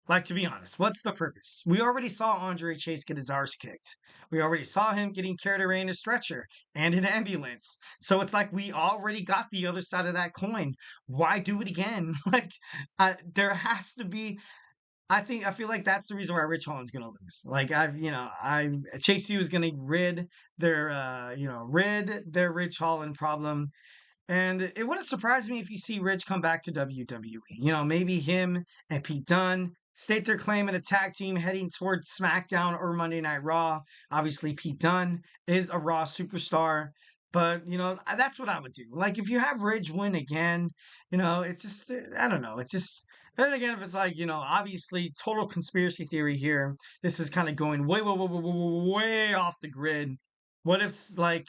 Like, to be honest, what's the purpose? We already saw Andre Chase get his arse kicked. We already saw him getting carried away in a stretcher and an ambulance. So it's like we already got the other side of that coin. Why do it again? Like, there has to be. I feel like that's the reason why Rich Holland's gonna lose. Like Chase U is gonna rid their Rich Holland problem, and it wouldn't surprise me if you see Ridge come back to WWE. Maybe him and Pete Dunne state their claim in a tag team heading towards SmackDown or Monday Night Raw. Obviously, Pete Dunne is a Raw superstar. But, that's what I would do. Like, if you have Ridge win again, it's just, I don't know. It's just, then again, if it's like, obviously, total conspiracy theory here. This is kind of going way, way, way, way, way, way off the grid. What if, like,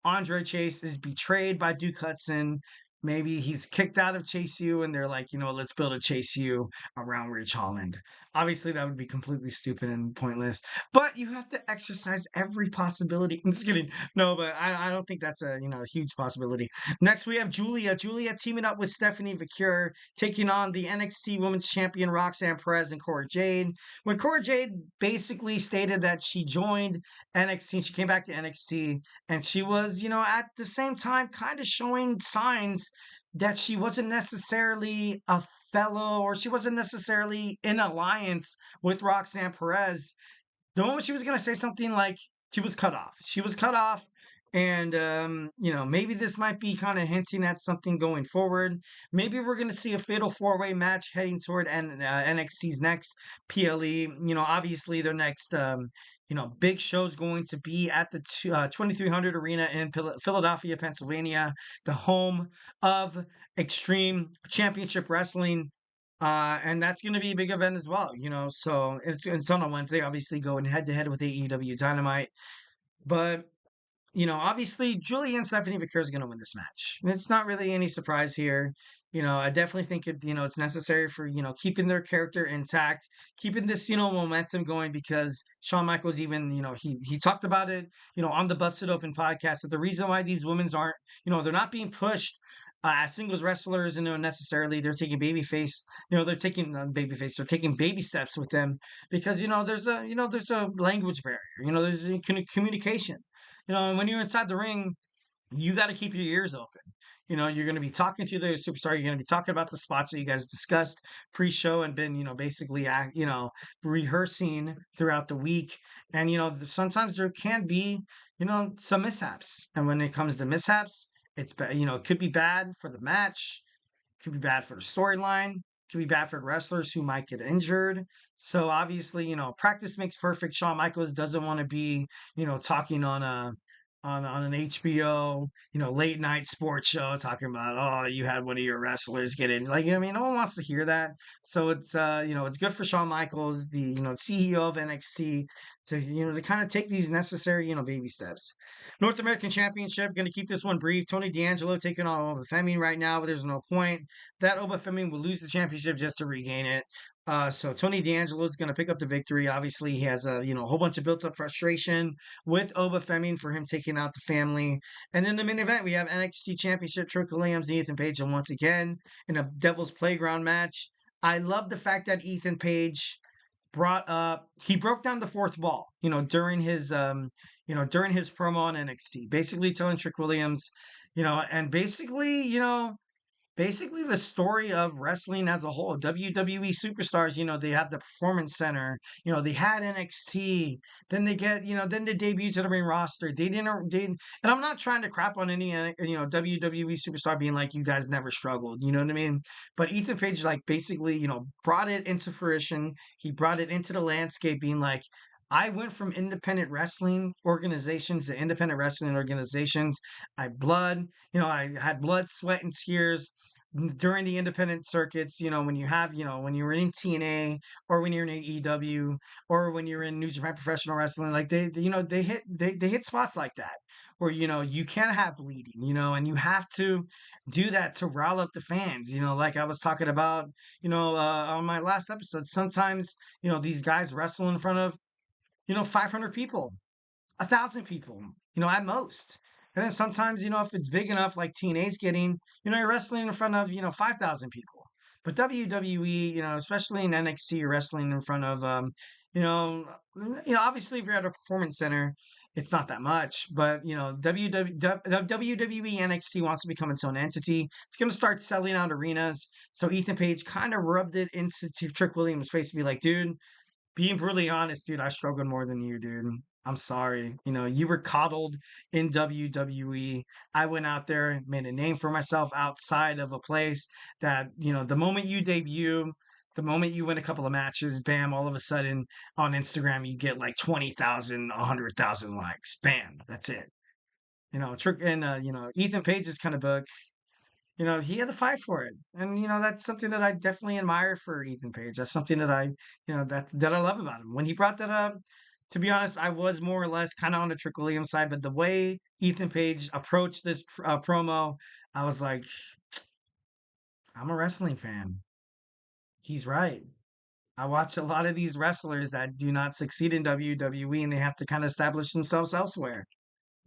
Andre Chase is betrayed by Duke Hudson? Maybe he's kicked out of Chase U and they're like, let's build a Chase U around Ridge Holland. Obviously, that would be completely stupid and pointless, but you have to exercise every possibility. I'm just kidding. No, but I don't think that's a, huge possibility. Next, we have Julia. Julia teaming up with Stephanie Vicure, taking on the NXT Women's Champion Roxanne Perez and Cora Jade. When Cora Jade basically stated that she joined NXT, she came back to NXT, and she was, at the same time kind of showing signs that she wasn't necessarily a fellow, or she wasn't necessarily in alliance with Roxanne Perez. The moment she was going to say something, like, she was cut off. She was cut off. And, maybe this might be kind of hinting at something going forward. Maybe we're going to see a fatal four-way match heading toward NXT's next PLE. Obviously their next, big show is going to be at the 2300 Arena in Philadelphia, Pennsylvania, the home of Extreme Championship Wrestling. And that's going to be a big event as well, so it's on a Wednesday, obviously going head to head with AEW Dynamite. But, obviously Julia and Stephanie Vicure is going to win this match. It's not really any surprise here. I definitely think it's necessary for, keeping their character intact, keeping this, momentum going, because Shawn Michaels even, he talked about it, on the Busted Open podcast, that the reason why these women aren't, they're not being pushed as singles wrestlers, necessarily they're taking babyface, they're taking babyface, they're taking baby steps with them, because, there's a language barrier, there's a communication, and when you're inside the ring, you got to keep your ears open. You're going to be talking to the superstar. You're going to be talking about the spots that you guys discussed pre-show and been, basically, rehearsing throughout the week. And, sometimes there can be, some mishaps. And when it comes to mishaps, it could be bad for the match, could be bad for the storyline, could be bad for the wrestlers who might get injured. So obviously, practice makes perfect. Shawn Michaels doesn't want to be, talking on an HBO, late night sports show, talking about, oh, you had one of your wrestlers get in. Like, no one wants to hear that. So it's, it's good for Shawn Michaels, the, CEO of NXT, to kind of take these necessary, baby steps. North American Championship, going to keep this one brief. Tony D'Angelo taking on Oba Femi right now, but there's no point. That Oba Femi will lose the championship just to regain it. So Tony D'Angelo is going to pick up the victory. Obviously, he has a whole bunch of built-up frustration with Oba Femi for him taking out the family. And then the main event, we have NXT Championship, Triple Williams and Ethan Page, and once again in a Devil's Playground match. I love the fact that Ethan Page he broke down the fourth wall, during his promo on NXT, basically telling Trick Williams, and basically the story of wrestling as a whole. WWE superstars, they have the Performance Center, they had NXT, then they get, then they debut to the main roster. And I'm not trying to crap on any, WWE superstar being like, you guys never struggled, you know what I mean? But Ethan Page, like, basically, brought it into fruition. He brought it into the landscape, being like, I went from independent wrestling organizations to independent wrestling organizations. I had blood, sweat, and tears. during the independent circuits, when you have, when you're in TNA or when you're in AEW or when you're in New Japan Professional Wrestling, like they hit spots like that where, you can have bleeding, and you have to do that to rile up the fans, like I was talking about, on my last episode. Sometimes, these guys wrestle in front of, 500 people, 1,000 people, at most. And then sometimes, if it's big enough, like TNA's getting, you're wrestling in front of, 5,000 people. But WWE, especially in NXT, you're wrestling in front of, you know, obviously if you're at a performance center, it's not that much. But WWE NXT wants to become its own entity. It's going to start selling out arenas. So Ethan Page kind of rubbed it into Trick Williams' face to be like, dude, being brutally honest, dude, I struggled more than you, dude. I'm sorry. You were coddled in WWE. I went out there, made a name for myself outside of a place that, the moment you debut, the moment you win a couple of matches, bam, all of a sudden on Instagram, you get like 20,000, 100,000 likes. Bam, that's it. Trick and, Ethan Page's kind of book, he had to fight for it. And, that's something that I definitely admire for Ethan Page. That's something that that I love about him. When he brought that up, to be honest, I was more or less kind of on the Trick Williams side, but the way Ethan Page approached this promo, I was like, I'm a wrestling fan. He's right. I watch a lot of these wrestlers that do not succeed in WWE and they have to kind of establish themselves elsewhere.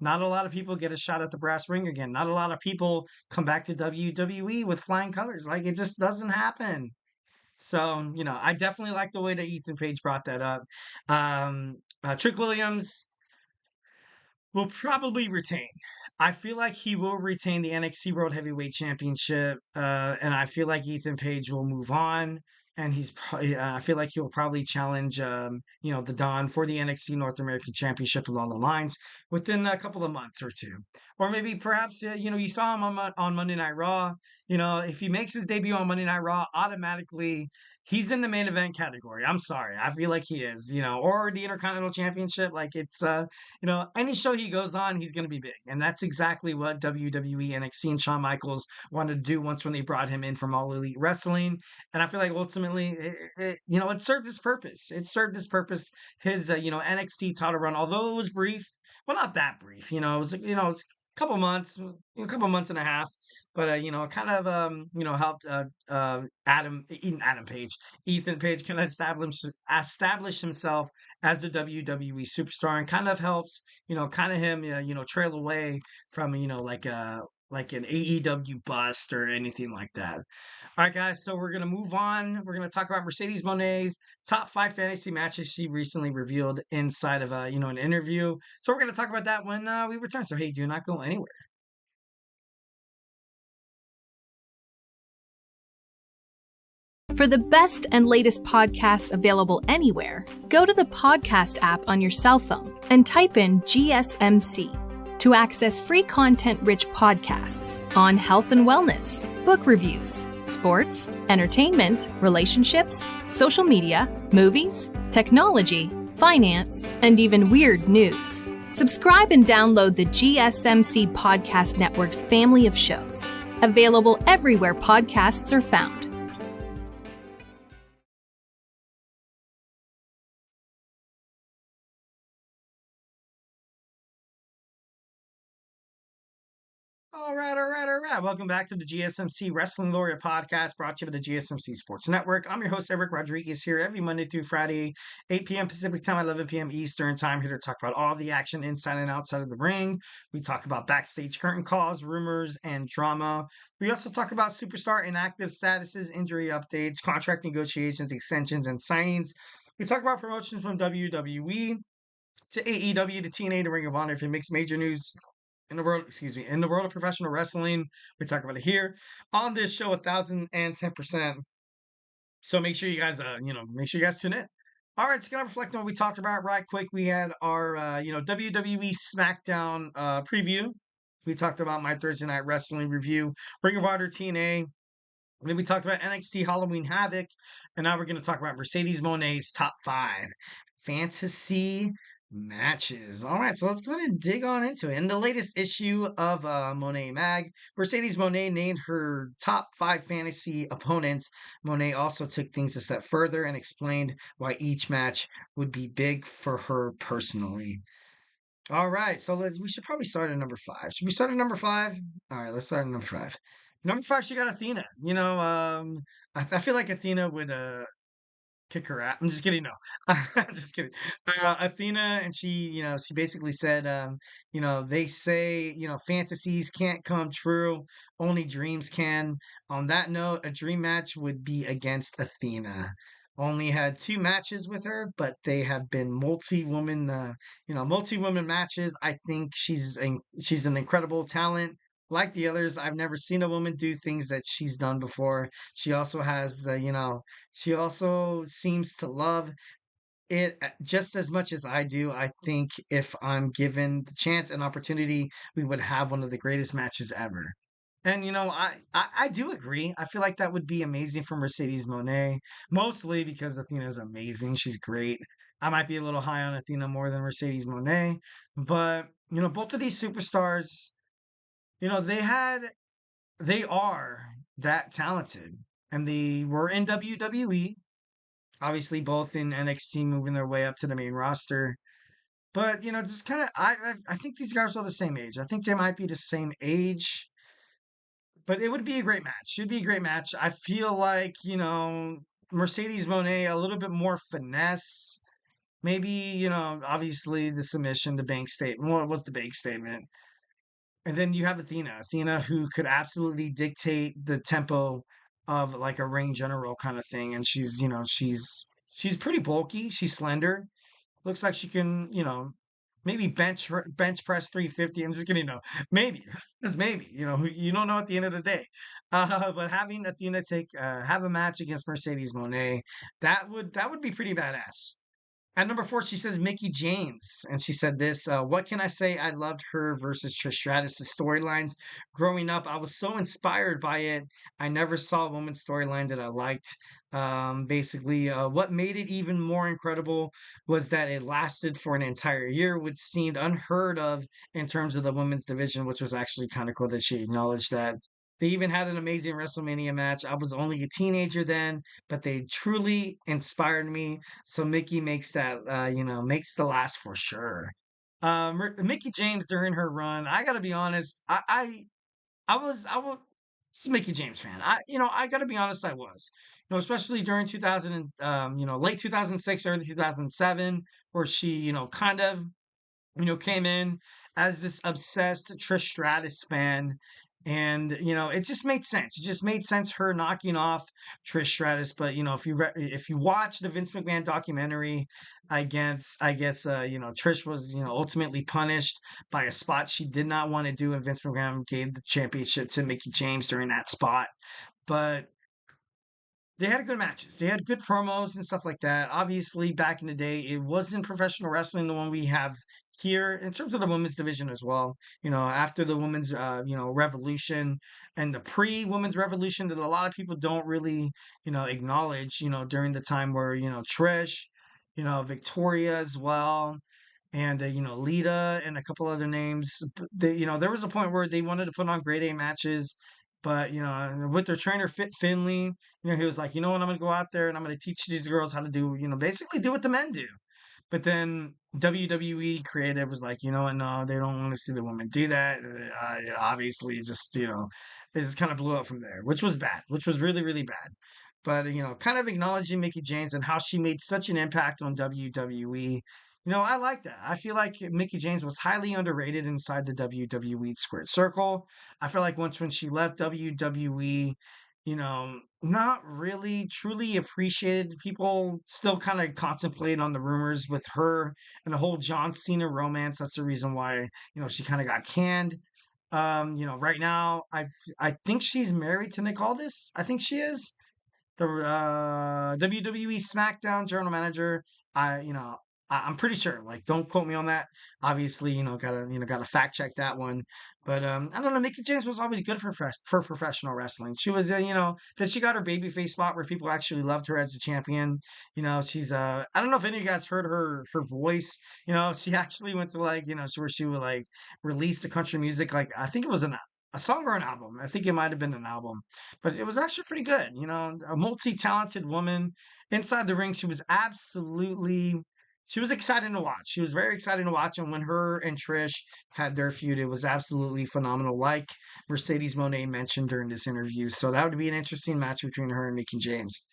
Not a lot of people get a shot at the brass ring again. Not a lot of people come back to WWE with flying colors. Like, it just doesn't happen. So, I definitely like the way that Ethan Page brought that up. Trick Williams will probably retain. I feel like he will retain the NXT World Heavyweight Championship, and I feel like Ethan Page will move on. And he's probably, I feel like he'll probably challenge, the Don for the NXT North American Championship along the lines within a couple of months or two, or maybe perhaps, you saw him on Monday Night Raw. If he makes his debut on Monday Night Raw, automatically he's in the main event category. I'm sorry, I feel like he is, or the Intercontinental Championship. Like it's, any show he goes on, he's going to be big. And that's exactly what WWE NXT and Shawn Michaels wanted to do when they brought him in from All Elite Wrestling. And I feel like ultimately, it served its purpose. It served its purpose. His, NXT title run, although it was brief, well, not that brief, it was, it's a couple months and a half, but kind of helped Ethan Page kind of establish himself as the WWE superstar, and kind of helps kind of him trail away from like an AEW bust or anything like that. All right, guys, so we're gonna move on. We're gonna talk about Mercedes Moné's top 5 fantasy matches she recently revealed inside of an interview. So we're gonna talk about that when we return. So hey, do not go anywhere. For the best and latest podcasts available anywhere, go to the podcast app on your cell phone and type in GSMC to access free content-rich podcasts on health and wellness, book reviews, sports, entertainment, relationships, social media, movies, technology, finance, and even weird news. Subscribe and download the GSMC Podcast Network's family of shows, available everywhere podcasts are found. All right, all right, all right. Welcome back to the GSMC Wrestling Laureate podcast, brought to you by the GSMC Sports Network. I'm your host, Eric Rodriguez, here every Monday through Friday, 8 p.m. Pacific Time, 11 p.m. Eastern Time, here to talk about all the action inside and outside of the ring. We talk about backstage curtain calls, rumors, and drama. We also talk about superstar inactive statuses, injury updates, contract negotiations, extensions, and signings. We talk about promotions from WWE to AEW to TNA to Ring of Honor if it makes major news in the world of professional wrestling. We talk about it here on this show 1,010%. So make sure you guys tune in. All right, so gonna reflect on what we talked about right quick. We had our WWE Smackdown preview. We talked about my Thursday night wrestling review, Ring of Honor, TNA. And then we talked about NXT Halloween Havoc, and now we're going to talk about Mercedes Moné's top 5 fantasy Matches. All right, so let's go ahead and dig on into it. In the latest issue of Monet Mag, Mercedes Moné named her top 5 fantasy opponents. Monet also took things a step further and explained why each match would be big for her personally. All right, so we should probably start at number 5. Should we start at number 5? All right, let's start at number 5. Number 5, she got Athena. I feel like Athena would kick her out. I'm just kidding. No, I'm just kidding. Athena, and she basically said, they say, fantasies can't come true, only dreams can. On that note, a dream match would be against Athena. Only had 2 matches with her, but they have been multi-woman matches. I think she's an incredible talent. Like the others, I've never seen a woman do things that she's done before. She also has, she also seems to love it just as much as I do. I think if I'm given the chance and opportunity, we would have one of the greatest matches ever. And I do agree. I feel like that would be amazing for Mercedes Monet, mostly because Athena's amazing. She's great. I might be a little high on Athena more than Mercedes Monet, but both of these superstars, they are that talented, and they were in WWE, obviously both in NXT, moving their way up to the main roster. But just kind of, I think these guys are the same age. I think they might be the same age, but it would be a great match. Should be a great match. I feel like Mercedes Monet a little bit more finesse. Maybe obviously the submission, the bank statement. What was the bank statement? And then you have Athena who could absolutely dictate the tempo of like a ring general kind of thing. And she's pretty bulky. She's slender. Looks like she can, maybe bench press 350. I'm just kidding. No, maybe just maybe. You don't know at the end of the day. But having Athena have a match against Mercedes Monet, that would be pretty badass. At number 4, she says Mickey James, and she said this. What can I say? I loved her versus Trish Stratus' storylines. Growing up, I was so inspired by it. I never saw a woman's storyline that I liked. Basically, what made it even more incredible was that it lasted for an entire year, which seemed unheard of in terms of the women's division, which was actually kind of cool that she acknowledged that. They even had an amazing WrestleMania match. I was only a teenager then, but they truly inspired me. So Mickey makes the last for sure. Mickey James during her run, I gotta be honest, I was a Mickey James fan. I gotta be honest, I was. Especially during 2000 and late 2006, early 2007, where she kind of came in as this obsessed Trish Stratus fan. And it just made sense. It just made sense her knocking off Trish Stratus. But if you watch the Vince McMahon documentary, I guess Trish was ultimately punished by a spot she did not want to do, and Vince McMahon gave the championship to Mickey James during that spot. But they had good matches. They had good promos and stuff like that. Obviously, back in the day, it wasn't professional wrestling the one we have here in terms of the women's division as well. After the women's, revolution and the pre-women's revolution that a lot of people don't really, acknowledge. During the time where Trish, Victoria as well, and Lita and a couple other names. There was a point where they wanted to put on grade A matches, but with their trainer Finley, he was like, you know what, I'm gonna go out there and I'm gonna teach these girls how to do, basically do what the men do. But then WWE creative was like, you know what, no, they don't want to see the women do that. Obviously, it just kind of blew up from there, which was bad, which was really, really bad. But kind of acknowledging Mickey James and how she made such an impact on WWE. I like that. I feel like Mickey James was highly underrated inside the WWE squared circle. I feel like once when she left WWE, not really truly appreciated. People still kind of contemplate on the rumors with her and the whole John Cena romance. That's the reason why, she kind of got canned. Right now, I think she's married to Nick Aldis. I think she is the WWE SmackDown general manager. I I'm pretty sure. Like, don't quote me on that. Obviously, gotta fact check that one. But I don't know. Mickey James was always good for professional wrestling. She was, then she got her babyface spot where people actually loved her as a champion. She's I don't know if any of you guys heard her voice. She actually went to like, where she would like release the country music. Like, I think it was a song or an album. I think it might have been an album, but it was actually pretty good. A multi-talented woman inside the ring. She was exciting to watch. She was very exciting to watch. And when her and Trish had their feud, it was absolutely phenomenal, like Mercedes Moné mentioned during this interview. So that would be an interesting match between her and Mickie James.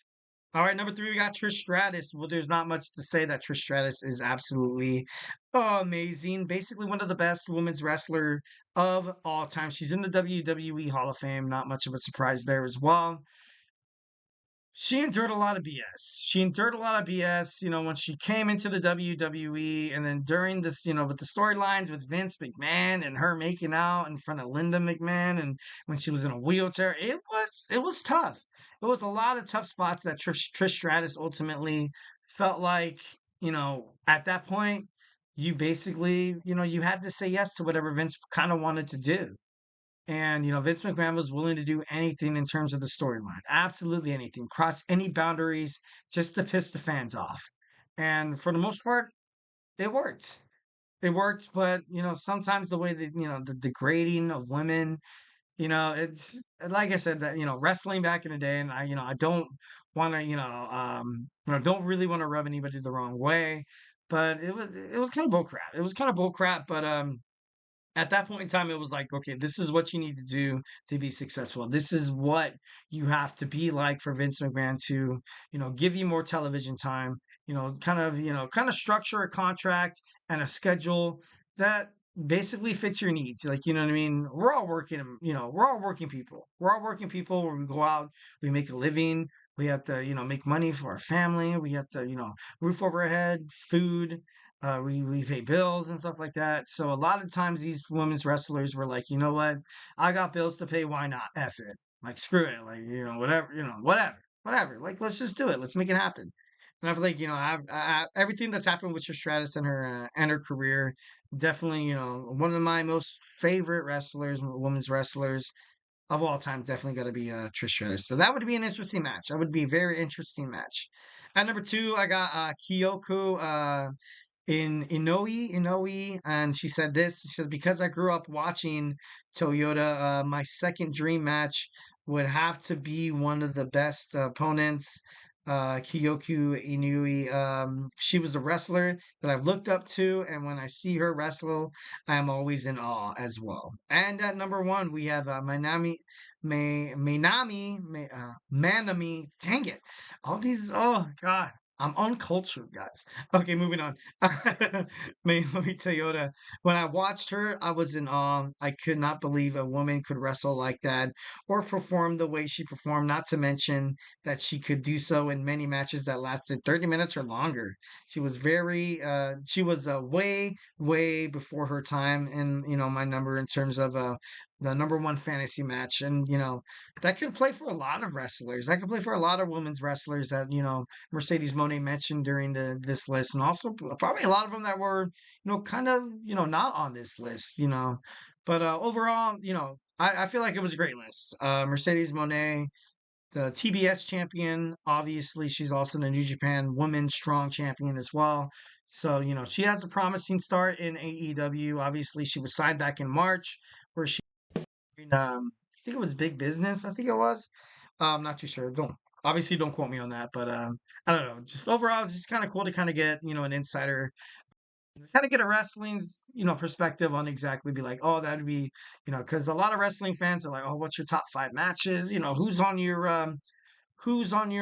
All right, number 3, we got Trish Stratus. Well, there's not much to say that Trish Stratus is absolutely amazing. Basically, one of the best women's wrestler of all time. She's in the WWE Hall of Fame. Not much of a surprise there as well. She endured a lot of BS. She endured a lot of BS, when she came into the WWE, and then during this, with the storylines with Vince McMahon and her making out in front of Linda McMahon, and when she was in a wheelchair, it was tough. It was a lot of tough spots that Trish Stratus ultimately felt like, at that point, you basically, you had to say yes to whatever Vince kind of wanted to do. And, Vince McMahon was willing to do anything in terms of the storyline. Absolutely anything. Cross any boundaries just to piss the fans off. And for the most part, it worked. It worked, but, sometimes the way that, the degrading of women, it's like I said, that, wrestling back in the day, and I don't want to, don't really want to rub anybody the wrong way, but it was kind of bullcrap. It was kind of bullcrap, but, at that point in time, it was like, okay, this is what you need to do to be successful. This is what you have to be like for Vince McMahon to, give you more television time, kind of structure a contract and a schedule that basically fits your needs. Like, you know what I mean? We're all working, we're all working people. We're all working people where we go out, we make a living, we have to, make money for our family, we have to, roof over our head, food, we pay bills and stuff like that. So a lot of times these women's wrestlers were like, you know what? I got bills to pay. Why not? F it. Like, screw it. Like, whatever, whatever. Like, let's just do it. Let's make it happen. And I feel like, everything that's happened with Trish Stratus and her career, definitely, one of my most favorite wrestlers, women's wrestlers of all time, definitely got to be Trish Stratus. So that would be an interesting match. That would be a very interesting match. At number 2, I got Kyoko in Inoue, and she said this. She said, because I grew up watching Toyota, my second dream match would have to be one of the best opponents, Kyoko Inoue. She was a wrestler that I've looked up to, and when I see her wrestle, I'm always in awe as well. And at number 1, we have Manami. Dang it! All these. Oh God. I'm uncultured, guys. Okay, moving on. Mayumi Toyota. When I watched her, I was in awe. I could not believe a woman could wrestle like that or perform the way she performed, not to mention that she could do so in many matches that lasted 30 minutes or longer. She was way, way before her time in, my number in terms of the number 1 fantasy match. And, that could play for a lot of wrestlers. That could play for a lot of women's wrestlers that, Mercedes Moné mentioned during this list. And also probably a lot of them that were, kind of, not on this list, But overall, I feel like it was a great list. Mercedes Moné, the TBS champion. Obviously, she's also the New Japan Women's Strong champion as well. So, she has a promising start in AEW. Obviously, she was signed back in March, where she I think it was Big Business. I think it was. I'm not too sure. Don't quote me on that. But I don't know. Just overall, it's just kind of cool to kind of get an insider, kind of get a wrestling's perspective on exactly be like, oh, that'd be because a lot of wrestling fans are like, oh, what's your top 5 matches? Who's on your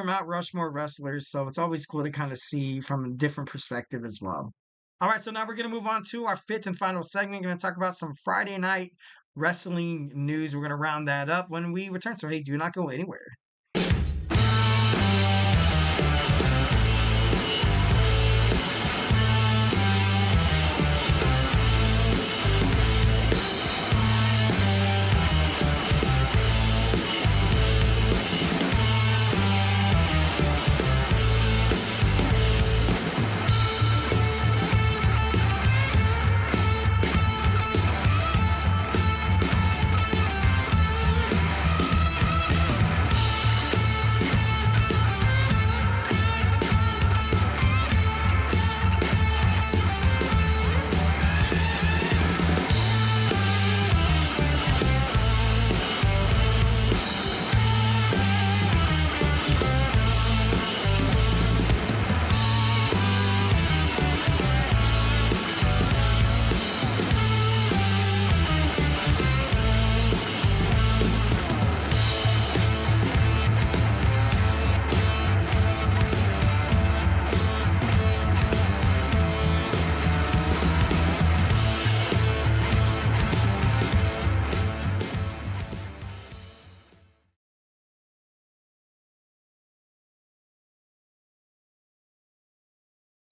Mount Rushmore wrestlers? So it's always cool to kind of see from a different perspective as well. All right, so now we're going to move on to our 5th and final segment. We're going to talk about some Friday night wrestling news. We're going to round that up when we return. So, hey, do not go anywhere.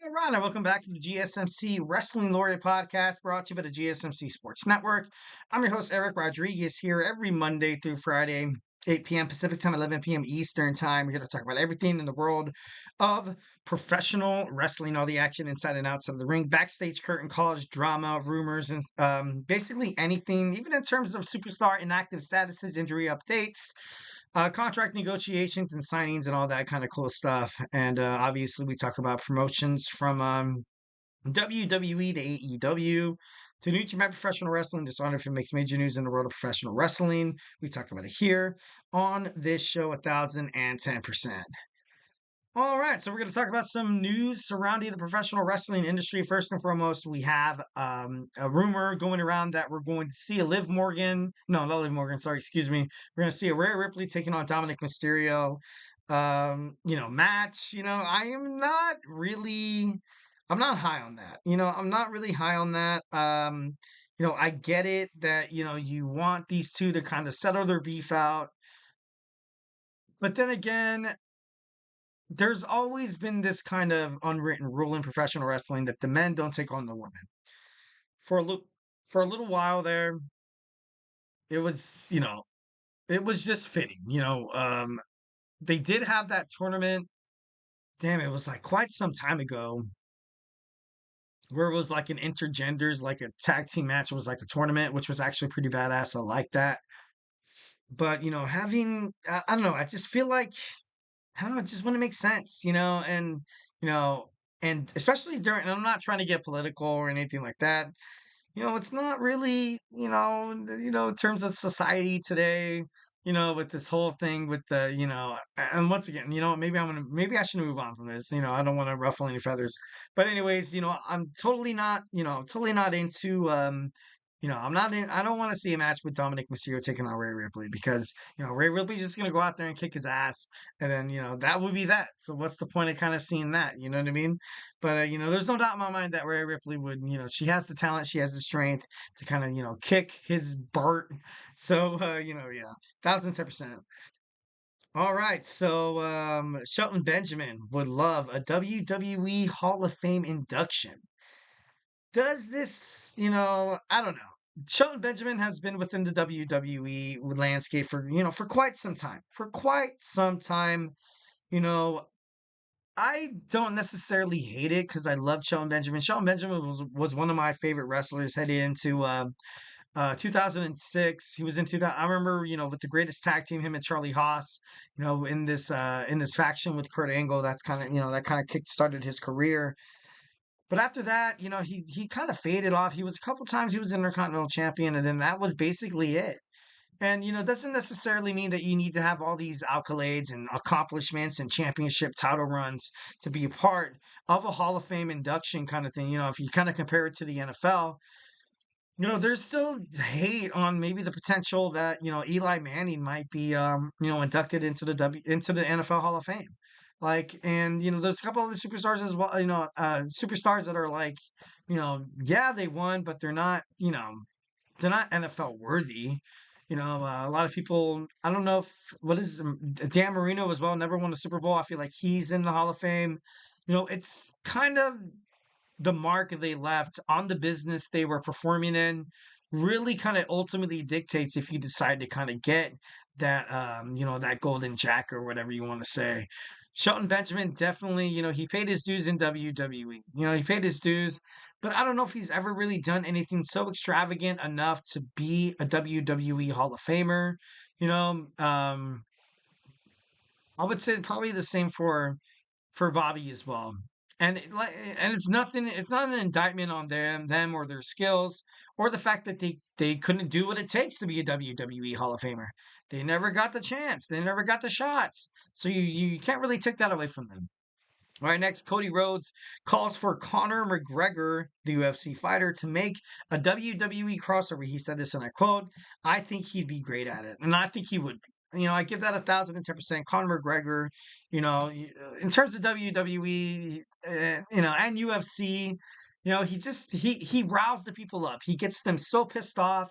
All right, and welcome back to the GSMC Wrestling Laureate podcast brought to you by the GSMC Sports Network. I'm your host, Eric Rodriguez, here every Monday through Friday, 8 p.m. Pacific Time, 11 p.m. Eastern Time. We're here to talk about everything in the world of professional wrestling, all the action inside and outside of the ring, backstage curtain calls, drama, rumors, and basically anything, even in terms of superstar inactive statuses, injury updates, contract negotiations and signings and all that kind of cool stuff. And obviously, we talk about promotions from WWE to AEW to New Japan Professional Wrestling. Dishonor if it makes major news in the world of professional wrestling. We talk about it here on this show, 1010%. All right, so we're going to talk about some news surrounding the professional wrestling industry. First and foremost, we have a rumor going around that we're going to see a Liv Morgan. No, not Liv Morgan. Sorry, excuse me. We're going to see a Rhea Ripley taking on Dominic Mysterio. Match. I'm not high on that. I'm not really high on that. I get it that you want these two to kind of settle their beef out, but then again, there's always been this kind of unwritten rule in professional wrestling that the men don't take on the women. For a little while there, it was, it was just fitting. They did have that tournament. Damn, it was like quite some time ago where it was like an intergenders, like a tag team match. It was like a tournament, which was actually pretty badass. I like that. But, I don't know, I just feel like I don't know, it just wouldn't make sense, you know, and especially and I'm not trying to get political or anything like that. It's not really, in terms of society today, with this whole thing with and once again, maybe I should move on from this. I don't want to ruffle any feathers. But anyways, I'm totally not into I don't want to see a match with Dominic Mysterio taking on Rhea Ripley because, Rhea Ripley's just going to go out there and kick his ass. And then, that would be that. So what's the point of kind of seeing that? You know what I mean? But, there's no doubt in my mind that Rhea Ripley would, she has the talent, she has the strength to kind of, kick his butt. So, yeah, 1010%. All right. So, Shelton Benjamin would love a WWE Hall of Fame induction. Does this, I don't know. Shelton Benjamin has been within the WWE landscape for quite some time. For quite some time, you know, I don't necessarily hate it because I love Shelton Benjamin. Shelton Benjamin was one of my favorite wrestlers heading into 2006. He was in 2000. I remember, with the greatest tag team, him and Charlie Haas, in this faction with Kurt Angle. That's kind of, that kind of kick started his career. But after that, he kind of faded off. He was a couple times he was Intercontinental Champion, and then that was basically it. And doesn't necessarily mean that you need to have all these accolades and accomplishments and championship title runs to be a part of a Hall of Fame induction kind of thing. If you kind of compare it to the NFL, there's still hate on maybe the potential that Eli Manning might be inducted into the NFL Hall of Fame. Like, and there's a couple of the superstars as well. Superstars that are like, yeah, they won, but they're not NFL worthy. A lot of people. I don't know if Dan Marino as well. Never won a Super Bowl. I feel like he's in the Hall of Fame. It's kind of the mark they left on the business they were performing in really kind of ultimately dictates if you decide to kind of get that that golden jack or whatever you want to say. Shelton Benjamin definitely, he paid his dues in WWE. He paid his dues, but I don't know if he's ever really done anything so extravagant enough to be a WWE Hall of Famer. I would say probably the same for Bobby as well. And it's nothing. It's not an indictment on them or their skills or the fact that they couldn't do what it takes to be a WWE Hall of Famer. They never got the chance. They never got the shots. So you can't really take that away from them. All right, next, Cody Rhodes calls for Conor McGregor, the UFC fighter, to make a WWE crossover. He said this, and I quote, "I think he'd be great at it." And I think he would be. I give that 1010%. Conor McGregor, in terms of WWE, and UFC, he riles the people up. He gets them so pissed off.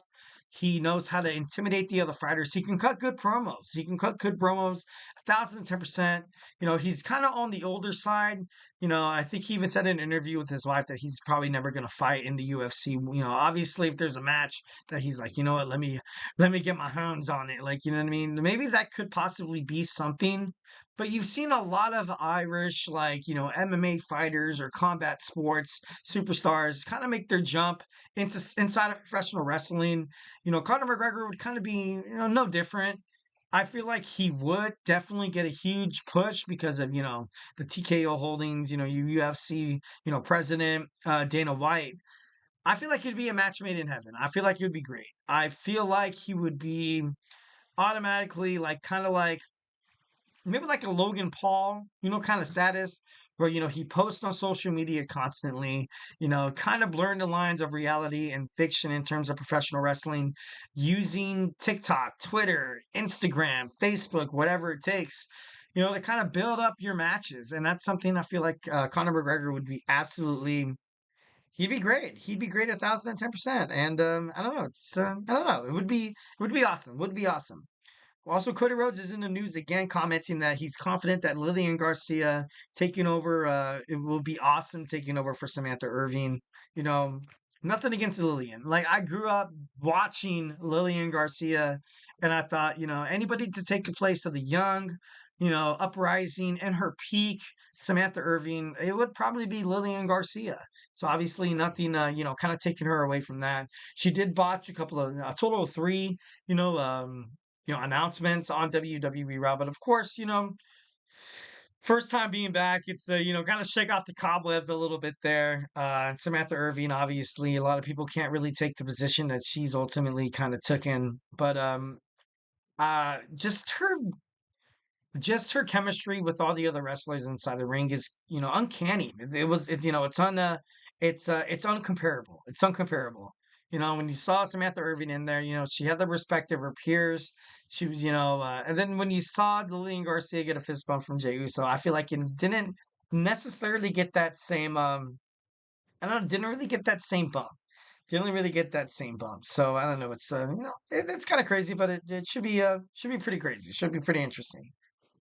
He knows how to intimidate the other fighters. He can cut good promos. 1010%. He's kind of on the older side, I think he even said in an interview with his wife that he's probably never going to fight in the UFC. Obviously, if there's a match that he's like, you know what, let me get my hands on it. Like, you know what I mean? Maybe that could possibly be something. But you've seen a lot of Irish, like, MMA fighters or combat sports superstars kind of make their jump inside of professional wrestling. Conor McGregor would kind of be, no different. I feel like he would definitely get a huge push because of, the TKO holdings, UFC, president Dana White. I feel like it'd be a match made in heaven. I feel like it would be great. I feel like he would be automatically like kind of like maybe like a Logan Paul, kind of status where, he posts on social media constantly, kind of blurring the lines of reality and fiction in terms of professional wrestling using TikTok, Twitter, Instagram, Facebook, whatever it takes, to kind of build up your matches. And that's something I feel like Conor McGregor would be absolutely. He'd be great. He'd be great 1,010%. And I don't know. I don't know. It would be awesome. Would be awesome. Also, Cody Rhodes is in the news again, commenting that he's confident that Lillian Garcia taking over, it will be awesome taking over for Samantha Irving. You know, Nothing against Lillian. Like, I grew up watching Lillian Garcia, and I thought, anybody to take the place of the young, uprising and her peak Samantha Irving, it would probably be Lillian Garcia. So obviously nothing, kind of taking her away from that. She did botch a total of three, you know, um, announcements on WWE Raw. But of course, first time being back, it's kind of shake off the cobwebs a little bit there. Samantha Irving, obviously, a lot of people can't really take the position that she's ultimately kind of taken, but uh, just her just her chemistry with all the other wrestlers inside the ring is, uncanny. It's uncomparable. It's uncomparable. When you saw Samantha Irving in there, she had the respect of her peers. She was, and then when you saw Lillian Garcia get a fist bump from Jey Uso, I feel like it didn't necessarily get that same, I don't know, didn't really get that same bump. Didn't really get that same bump. So I don't know. It's kind of crazy, but it should be pretty crazy. Should be pretty interesting.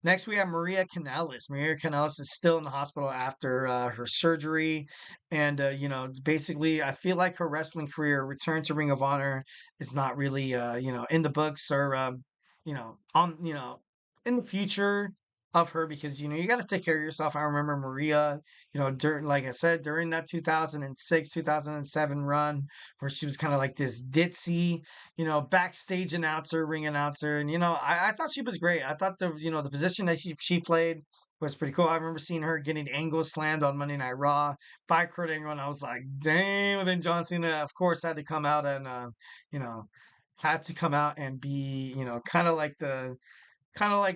Next, we have Maria Kanellis. Maria Kanellis is still in the hospital after her surgery. And, basically, I feel like her wrestling career, return to Ring of Honor, is not really, in the books or, in the future of her because, you got to take care of yourself. I remember Maria, during, like I said, during that 2006, 2007 run where she was kind of like this ditzy, backstage announcer, ring announcer. And, I thought she was great. I thought the position that she played was pretty cool. I remember seeing her getting angle slammed on Monday Night Raw by Kurt Angle. And I was like, dang. And then John Cena, of course, had to come out and, you know, had to come out and be, kind of like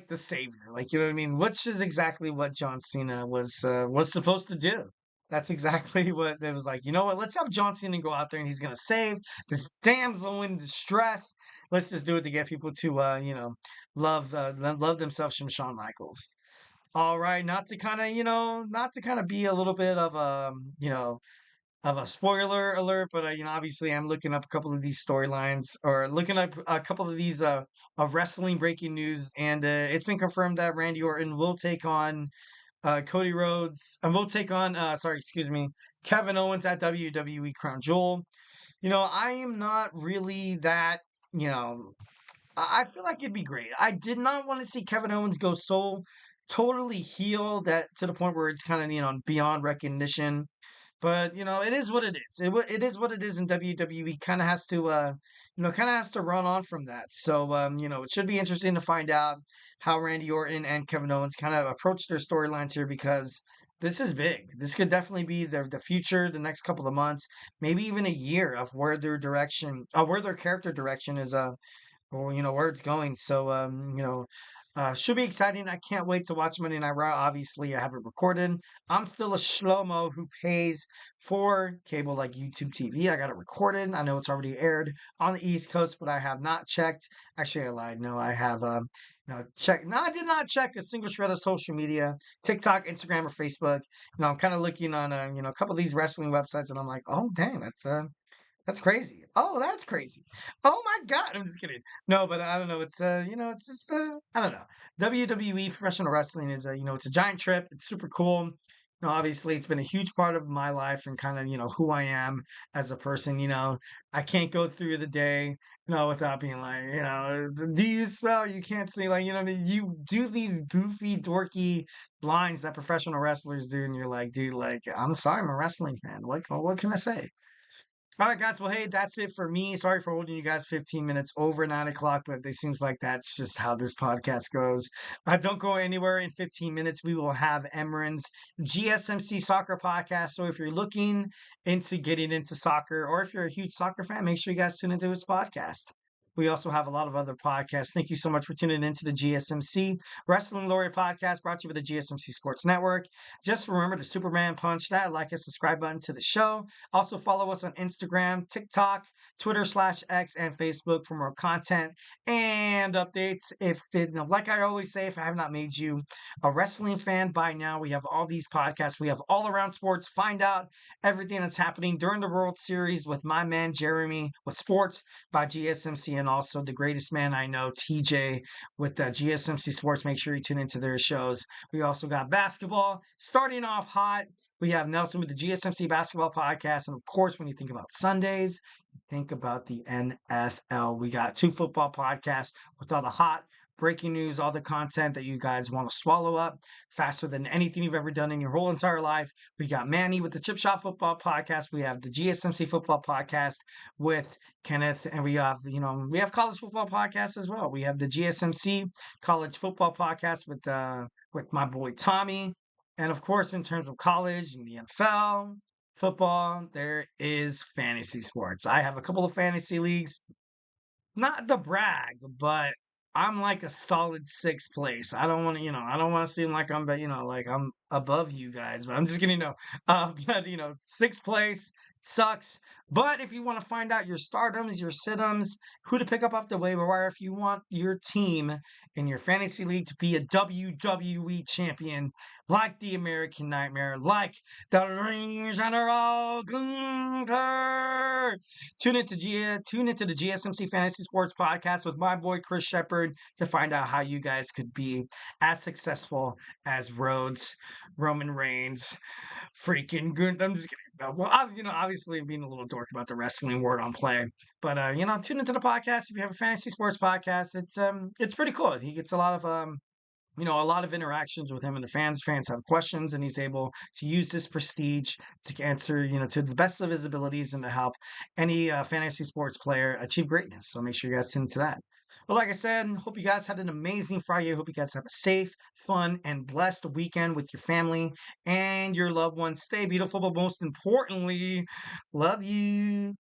the savior, like you know what I mean, which is exactly what John Cena was supposed to do. That's exactly what it was like. You know what? Let's have John Cena go out there and he's gonna save this damsel in distress. Let's just do it to get people to love themselves from Shawn Michaels. All right, not to kind of be a little bit of a spoiler alert, but obviously I'm looking up a couple of these storylines or looking up a couple of these of wrestling breaking news, and it's been confirmed that Randy Orton will take on Cody Rhodes and will take on sorry, excuse me, Kevin Owens at WWE Crown Jewel. I am not really that, you know, I feel like it'd be great. I did not want to see Kevin Owens go so totally heel that to the point where it's kind of, beyond recognition. But it is what it is. It is what it is in WWE. Kind of has to run on from that. So it should be interesting to find out how Randy Orton and Kevin Owens kind of approach their storylines here because this is big. This could definitely be the future, the next couple of months, maybe even a year of where their character direction is or where it's going. So should be exciting. I can't wait to watch Monday Night Raw. Obviously, I have it recorded. I'm still a shlomo who pays for cable like YouTube TV. I got it recorded. I know it's already aired on the East Coast, but I have not checked. Actually, I lied. No, I have checked. No, I did not check a single shred of social media, TikTok, Instagram, or Facebook. I'm kind of looking on a couple of these wrestling websites, and I'm like, oh dang, that's crazy. Oh, that's crazy. Oh my God. I'm just kidding. No, but I don't know. It's just I don't know. WWE professional wrestling is it's a giant trip. It's super cool. No, obviously, it's been a huge part of my life and kind of, who I am as a person. I can't go through the day, without being like, do you smell? You can't see, like, you do these goofy, dorky lines that professional wrestlers do, and you're like, dude, like, I'm sorry, I'm a wrestling fan. What can I say? All right, guys. Well, hey, that's it for me. Sorry for holding you guys 15 minutes over 9 o'clock, but it seems like that's just how this podcast goes. Don't go anywhere. In 15 minutes, we will have Emran's GSMC Soccer podcast. So if you're looking into getting into soccer, or if you're a huge soccer fan, make sure you guys tune into his podcast. We also have a lot of other podcasts. Thank you so much for tuning into the GSMC Wrestling Laureate podcast brought to you by the GSMC Sports Network. Just remember to Superman punch that like and subscribe button to the show. Also follow us on Instagram, TikTok, Twitter/X, and Facebook for more content and updates. Like I always say, if I have not made you a wrestling fan by now, we have all these podcasts. We have All Around Sports. Find out everything that's happening during the World Series with my man Jeremy with Sports by GSMC, and also the greatest man I know, TJ, with GSMC Sports. Make sure you tune into their shows. We also got basketball starting off hot. We have Nelson with the GSMC Basketball Podcast. And of course, when you think about Sundays, you think about the NFL. We got 2 football podcasts with all the hot breaking news, all the content that you guys want to swallow up faster than anything you've ever done in your whole entire life. We got Manny with the Chip Shot Football Podcast. We have the GSMC Football Podcast with Kenneth, and we have college football podcasts as well. We have the GSMC College Football Podcast with my boy Tommy. And of course, in terms of college and the NFL, football, there is fantasy sports. I have a couple of fantasy leagues. Not to brag, but I'm like a solid 6th place. I don't want to, I don't want to seem like I'm, like I'm above you guys, but I'm just kidding. No, but 6th place sucks. But if you want to find out your stardoms, your situms, who to pick up off the waiver wire, if you want your team in your fantasy league to be a WWE champion, like the American Nightmare, like the Ring General Gunther, tune into the GSMC Fantasy Sports Podcast with my boy Chris Shepard to find out how you guys could be as successful as Rhodes, Roman Reigns, freaking Gunther. I'm just kidding. Well, obviously being a little dork about the wrestling word on play, but tune into the podcast if you have a fantasy sports podcast. It's pretty cool. He gets a lot of a lot of interactions with him and the fans. Fans have questions, and he's able to use this prestige to answer, to the best of his abilities and to help any fantasy sports player achieve greatness. So make sure you guys tune into that. Well, like I said, hope you guys had an amazing Friday. Hope you guys have a safe, fun, and blessed weekend with your family and your loved ones. Stay beautiful, but most importantly, love you.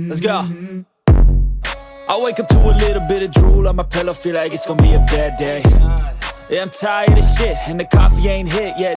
Let's go. I wake up to a little bit of drool on my pillow, feel like it's gonna be a bad day. Yeah, I'm tired of shit, and the coffee ain't hit yet.